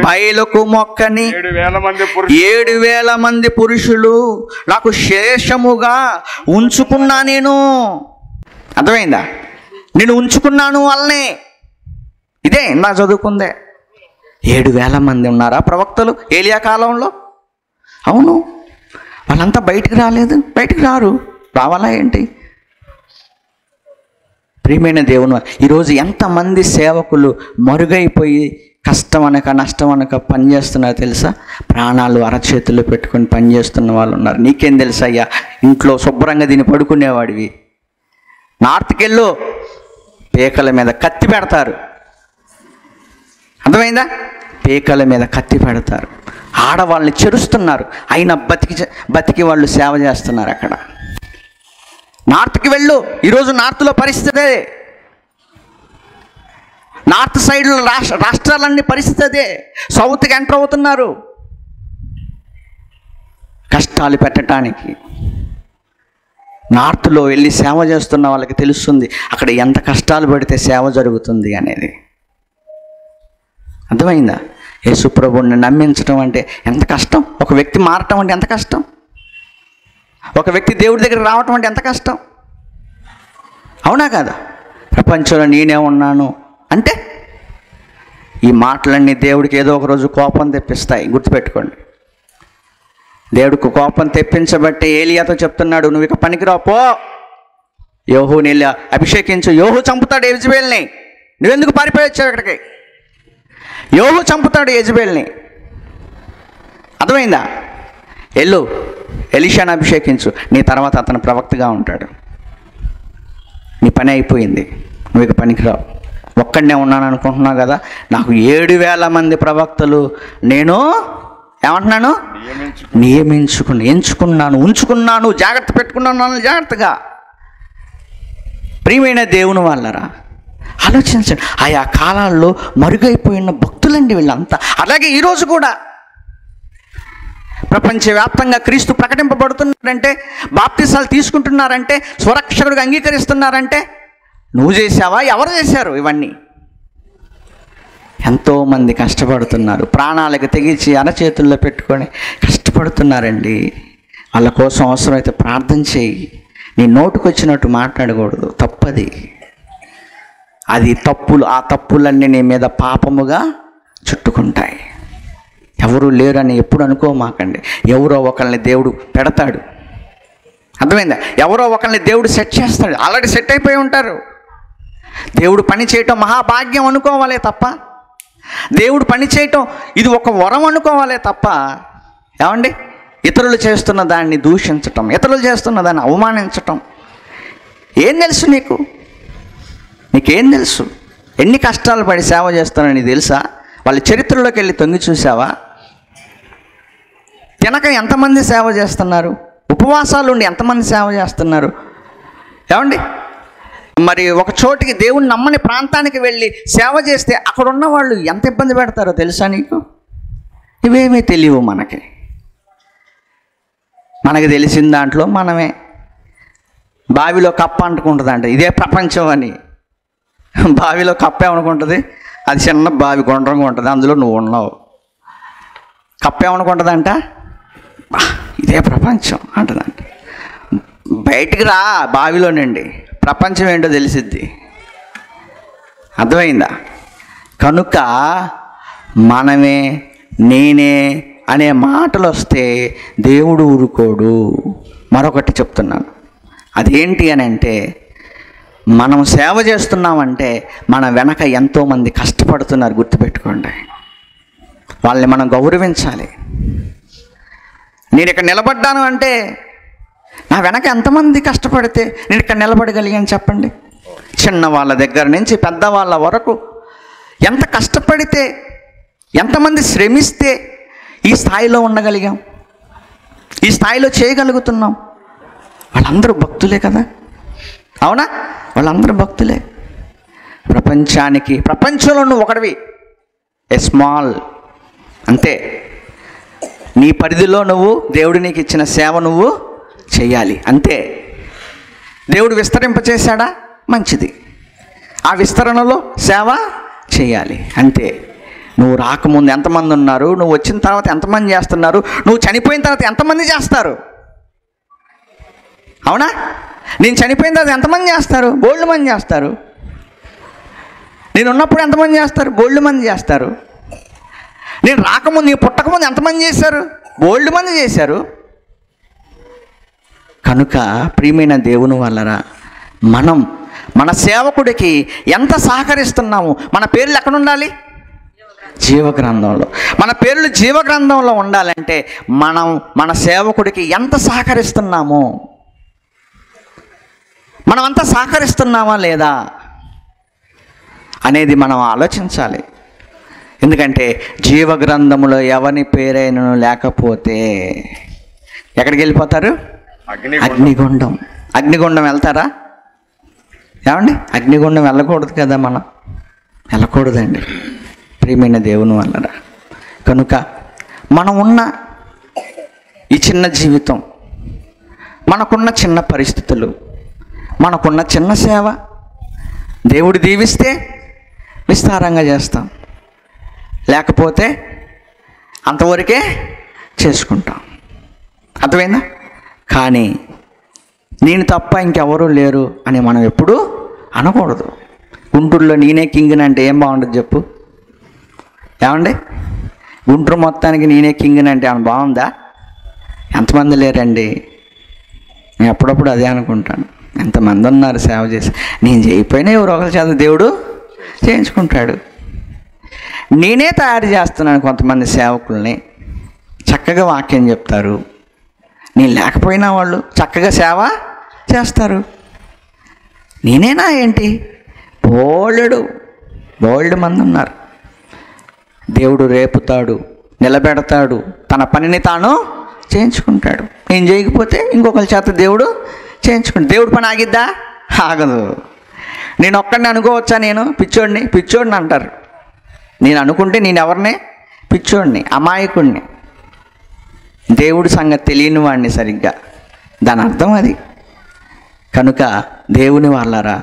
బయలుకు మొక్కని 7,000 మంది పురుషులు నాకు శేషముగా ఉంచుకున్నా నేను. అర్థమైందా? నేను ఉంచుకున్నాను వాళ్ళనే. ఇదే నా చదువుకుందే. 7,000 మంది ఉన్నారా ప్రవక్తలు ఏలియా కాలంలో? అవును. వాళ్ళంతా బయటికి రాలేదు, బయటికి రారు. రావాలా ఏంటి? ప్రియమైన దేవుని, ఈరోజు ఎంతమంది సేవకులు మరుగైపోయి కష్టం అనక నష్టం అనక పనిచేస్తున్నారు తెలుసా? ప్రాణాలు అరచేతుల్లో పెట్టుకొని పనిచేస్తున్న వాళ్ళు ఉన్నారు. నీకేం తెలుసా అయ్యా? ఇంట్లో శుభ్రంగా దీన్ని పడుకునేవాడివి. నార్త్కి వెళ్ళు, పేకల మీద కత్తి పెడతారు. అర్థమైందా? పేకల మీద కత్తి పెడతారు. ఆడవాళ్ళని చెరుస్తున్నారు, అయినా బతికి వాళ్ళు సేవ చేస్తున్నారు అక్కడ. నార్త్కి వెళ్ళు, ఈరోజు నార్త్లో పరిస్థితే. నార్త్ సైడ్లో రాష్ట్రాలన్నీ పరిస్థితి అదే. సౌత్కి ఎంటర్ అవుతున్నారు కష్టాలు పెట్టడానికి. నార్త్లో వెళ్ళి సేవ చేస్తున్న వాళ్ళకి తెలుస్తుంది అక్కడ ఎంత కష్టాలు పడితే సేవ జరుగుతుంది అనేది. అర్థమైందా? యేసు ప్రభువుని నమ్మించడం అంటే ఎంత కష్టం, ఒక వ్యక్తి మారటం అంటే ఎంత కష్టం, ఒక వ్యక్తి దేవుడి దగ్గర రావటం అంటే ఎంత కష్టం. అవునా కాదా? ప్రపంచంలో నేనే ఉన్నాను అంటే ఈ మాటలన్నీ దేవుడికి ఏదో ఒక రోజు కోపం తెప్పిస్తాయి. గుర్తుపెట్టుకోండి. దేవుడికి కోపం తెప్పించబట్టే ఏలియాతో చెప్తున్నాడు, నువ్వు ఇక పనికిరావు, పో, యోహుని వెళ్ళి అభిషేకించు. యోహు చంపుతాడు యెజబెల్ని, నువ్వెందుకు పారిపోయి వచ్చావు ఇక్కడికి? యోహు చంపుతాడు యెజబెల్ని. అర్థమైందా? ఎల్లు ఎలీషాను అభిషేకించు, నీ తర్వాత అతను ప్రవక్తగా ఉంటాడు. నీ పని అయిపోయింది, నువ్వు ఇక పనికిరావు. ఒక్కడనే ఉన్నాను అనుకుంటున్నావు కదా, నాకు 7,000 మంది ప్రవక్తలు నేను ఏమంటున్నాను ఎంచుకున్నాను, ఉంచుకున్నాను, జాగ్రత్త పెట్టుకున్నాను జాగ్రత్తగా. ప్రియమైన దేవుని వాళ్ళరా, ఆలోచించండి. ఆయా కాలాల్లో మరుగైపోయిన భక్తులండి వీళ్ళంతా. అలాగే ఈరోజు కూడా ప్రపంచవ్యాప్తంగా క్రీస్తు ప్రకటింపబడుతున్నాడంటే, బాప్తిసాలు తీసుకుంటున్నారంటే, స్వరక్షకుడిగా అంగీకరిస్తున్నారంటే నువ్వు చేసావా? ఎవరు చేశారు? ఇవన్నీ ఎంతోమంది కష్టపడుతున్నారు, ప్రాణాలకు తెగించి అరచేతుల్లో పెట్టుకొని కష్టపడుతున్నారండి. వాళ్ళ కోసం అవసరమైతే ప్రార్థన చేయి. నీ నోటుకు వచ్చినట్టు మాట్లాడకూడదు, తప్పది. అది తప్పులు, ఆ తప్పులన్నీ నీ మీద పాపముగా చుట్టుకుంటాయి. ఎవరు లేరని ఎప్పుడు అనుకోమాకండి. ఎవరో ఒకరిని దేవుడు పెడతాడు. అర్థమైందా? ఎవరో ఒకరిని దేవుడు సెట్ చేస్తాడు. ఆల్రెడీ సెట్ అయిపోయి ఉంటారు. దేవుడు పని చేయటం మహాభాగ్యం అనుకోవాలే తప్ప, దేవుడు పని చేయటం ఇది ఒక వరం అనుకోవాలే తప్ప, ఏమండి, ఇతరులు చేస్తున్న దాన్ని దూషించటం, ఇతరులు చేస్తున్న దాన్ని అవమానించటం ఏం తెలుసు నీకు? నీకేం తెలుసు? ఎన్ని కష్టాలు పడి సేవ చేస్తానని తెలుసా? వాళ్ళ చరిత్రలోకి వెళ్ళి తొంగి చూసావా? తినక ఎంతమంది సేవ చేస్తున్నారు? ఉపవాసాలు ఉండి ఎంతమంది సేవ చేస్తున్నారు? ఏమండి, మరి ఒక చోటికి దేవుని నమ్మని ప్రాంతానికి వెళ్ళి సేవ చేస్తే అక్కడ ఉన్న వాళ్ళు ఎంత ఇబ్బంది పెడతారో తెలుసా నీకు? ఇవేమీ తెలియవు మనకి. మనకి తెలిసిన దాంట్లో మనమే బావిలో కప్ప అంటుకుంటుందంట, ఇదే ప్రపంచం అని. బావిలో కప్ప ఏమనుకుంటుంది? అది చిన్న బావి గుండ్రంగా ఉంటుంది, అందులో నువ్వు ఉన్నావు. కప్ప ఏమనుకుంటుందంట? ఇదే ప్రపంచం అంటదంట. బయటికి రా బావిలో నుండి, ప్రపంచం ఏంటో తెలిసిద్ది. అర్థమైందా? కనుక మనమే, నేనే అనే మాటలు వస్తే దేవుడు ఊరుకోడు. మరొకటి చెప్తున్నాను, అదేంటి అని అంటే, మనం సేవ చేస్తున్నామంటే మన వెనక ఎంతోమంది కష్టపడుతున్నారు. గుర్తుపెట్టుకోండి. వాళ్ళని మనం గౌరవించాలి. నేను ఇక్కడ నిలబడ్డాను అంటే నా వెనక ఎంతమంది కష్టపడితే నేను ఇక్కడ నిలబడగలిగాను చెప్పండి. చిన్న వాళ్ళ దగ్గర నుంచి పెద్దవాళ్ళ వరకు ఎంత కష్టపడితే, ఎంతమంది శ్రమిస్తే ఈ స్థాయిలో ఉండగలిగాం, ఈ స్థాయిలో చేయగలుగుతున్నాం. వాళ్ళందరూ భక్తులే కదా, అవునా? వాళ్ళందరూ భక్తులే. ప్రపంచంలో నువ్వు ఒకటివి, ఏ స్మాల్, అంతే. నీ పరిధిలో నువ్వు దేవుడు నీకు ఇచ్చిన సేవ నువ్వు చెయ్యాలి, అంతే. దేవుడు విస్తరింపచేశాడా? మంచిది. ఆ విస్తరణలో సేవ చేయాలి, అంతే. నువ్వు రాకముందు ఎంతమంది ఉన్నారు, నువ్వు వచ్చిన తర్వాత ఎంతమంది చేస్తున్నారు, నువ్వు చనిపోయిన తర్వాత ఎంతమంది చేస్తారు? అవునా? నేను చనిపోయిన తర్వాత ఎంతమంది చేస్తారు? బోల్డ్ మంది చేస్తారు. నేను ఉన్నప్పుడు ఎంతమంది చేస్తారు? బోల్డ్ మంది చేస్తారు. నేను రాకముందు, నీ పుట్టకముందు ఎంతమంది చేశారు? బోల్డ్ మంది చేశారు. కనుక ప్రియమైన దేవుని వల్లరా, మనం మన సేవకుడికి ఎంత సహకరిస్తున్నాము? మన పేర్లు ఎక్కడ ఉండాలి? జీవగ్రంథంలో. మన పేర్లు జీవగ్రంథంలో ఉండాలంటే మనం మన సేవకుడికి ఎంత సహకరిస్తున్నాము? మనం అంతా సహకరిస్తున్నామా లేదా అనేది మనం ఆలోచించాలి. ఎందుకంటే జీవగ్రంథములో ఎవరి పేరైనా లేకపోతే ఎక్కడికి వెళ్ళిపోతారు? అగ్నిగుండం. అగ్నిగుండం వెళ్తారా? ఏమండి? అగ్నిగుండం వెళ్ళకూడదు కదా మనం. వెళ్ళకూడదండి ప్రియమైన దేవుని వల్లరా. కనుక మనం ఉన్న ఈ చిన్న జీవితం, మనకున్న చిన్న పరిస్థితులు, మనకున్న చిన్న సేవ దేవుడు దీవిస్తే విస్తారంగా చేస్తాం, లేకపోతే అంతవరకే చేసుకుంటాం. అర్థమైందా? కానీ నేను తప్ప ఇంకెవరూ లేరు అని మనం ఎప్పుడూ అనకూడదు. గుంటూరులో నేనే కింగ్ని అంటే ఏం బాగుంటుంది చెప్పు? ఏమండి, గుంటూరు మొత్తానికి నేనే కింగ్ని అంటే ఏమైనా బాగుందా? ఎంతమంది లేరండి. నేను అప్పుడప్పుడు అదే అనుకుంటాను, ఎంతమంది ఉన్నారు సేవ చేసి. నేను చేయకపోయినా ఎవరో ఒకరి చేత దేవుడు చేయించుకుంటాడు. నేనే తయారు చేస్తున్నాను కొంతమంది సేవకుల్ని, చక్కగా వాక్యం చెప్తారు. నేను లేకపోయినా వాళ్ళు చక్కగా సేవ చేస్తారు. నేనేనా ఏంటి? బోల్డ్ మంది ఉన్నారు. దేవుడు రేపుతాడు, నిలబెడతాడు, తన పనిని తాను చేయించుకుంటాడు. నేను చేయకపోతే ఇంకొకరి చేత దేవుడు చేయించుకుంటాడు. దేవుడి పని ఆగిద్దా? ఆగదు. నేను ఒక్కడిని అనుకోవచ్చా? నేను పిచ్చోడిని అంటారు. నేను అనుకుంటే నేను ఎవరిని? పిచ్చోడిని, అమాయకుడిని, దేవుడి సంగతి తెలియని వాడిని సరిగ్గా. దాని అర్థం అది. కనుక దేవుని వాళ్ళారా,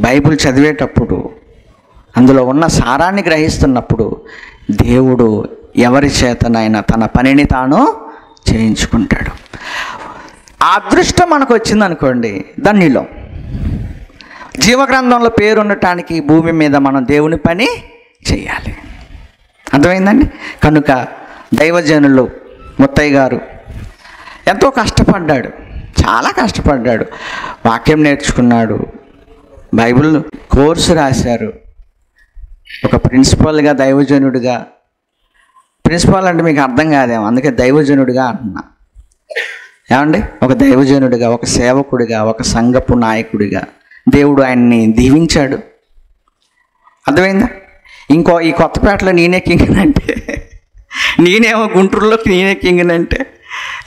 బైబిల్ చదివేటప్పుడు అందులో ఉన్న సారాన్ని గ్రహిస్తున్నప్పుడు దేవుడు ఎవరి చేతనైనా తన పనిని తాను చేయించుకుంటాడు. ఆ అదృష్టం మనకు వచ్చిందనుకోండి, ధన్యులం. జీవగ్రంథంలో పేరు ఉండటానికి భూమి మీద మనం దేవుని పని చేయాలి. అర్థమైందండి? కనుక దైవజనులు ముత్తయ్య గారు ఎంతో కష్టపడ్డాడు, చాలా కష్టపడ్డాడు. వాక్యం నేర్చుకున్నాడు, బైబిల్ కోర్సు రాశారు. ఒక ప్రిన్సిపల్గా, దైవజనుడిగా, ప్రిన్సిపల్ అంటే మీకు అర్థం కాదేమో, అందుకే దైవజనుడిగా అంటున్నా. ఏమండి, ఒక దైవజనుడిగా, ఒక సేవకుడిగా, ఒక సంఘపు నాయకుడిగా దేవుడు ఆయన్ని దీవించాడు. అర్థమైందా? ఈ కొత్తపేటలో నేనే కింగ్నంటే, నేనేమో గుంటూరులోకి నేనే కింగ్నంటే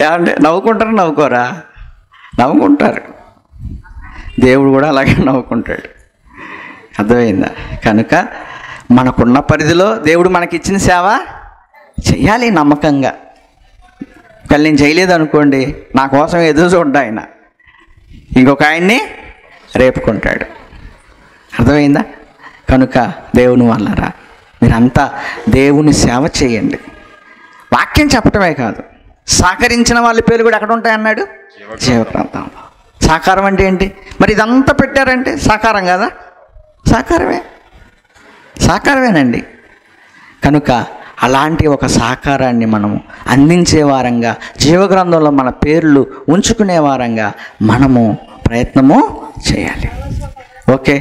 ఏమంటే నవ్వుకుంటారు? నవ్వుకోరా? నవ్వుకుంటారు. దేవుడు కూడా అలాగే నవ్వుకుంటాడు. అర్థమైందా? కనుక మనకున్న పరిధిలో దేవుడు మనకిచ్చిన సేవ చెయ్యాలి నమ్మకంగా. ఒకవేళ నేను చేయలేదు అనుకోండి, నా కోసం ఎదురు చూడ్డా ఆయన, ఇంకొక ఆయన్ని రేపుకుంటాడు. అర్థమైందా? కనుక దేవుని వాళ్ళరా, మీరంతా దేవుని సేవ చేయండి. వాక్యం చెప్పటమే కాదు, సహకరించిన వాళ్ళ పేరు కూడా ఎక్కడ ఉంటాయన్నాడు? జీవగ్రంథంలో. సహకారం అంటే ఏంటి? మరి ఇదంతా పెట్టారంటే సహకారం కదా? సహకారమేనండి. కనుక అలాంటి ఒక సహకారాన్ని మనము అందించే వారంగా, జీవగ్రంథంలో మన పేర్లు ఉంచుకునే వారంగా మనము ప్రయత్నము చేయాలి. ఓకే.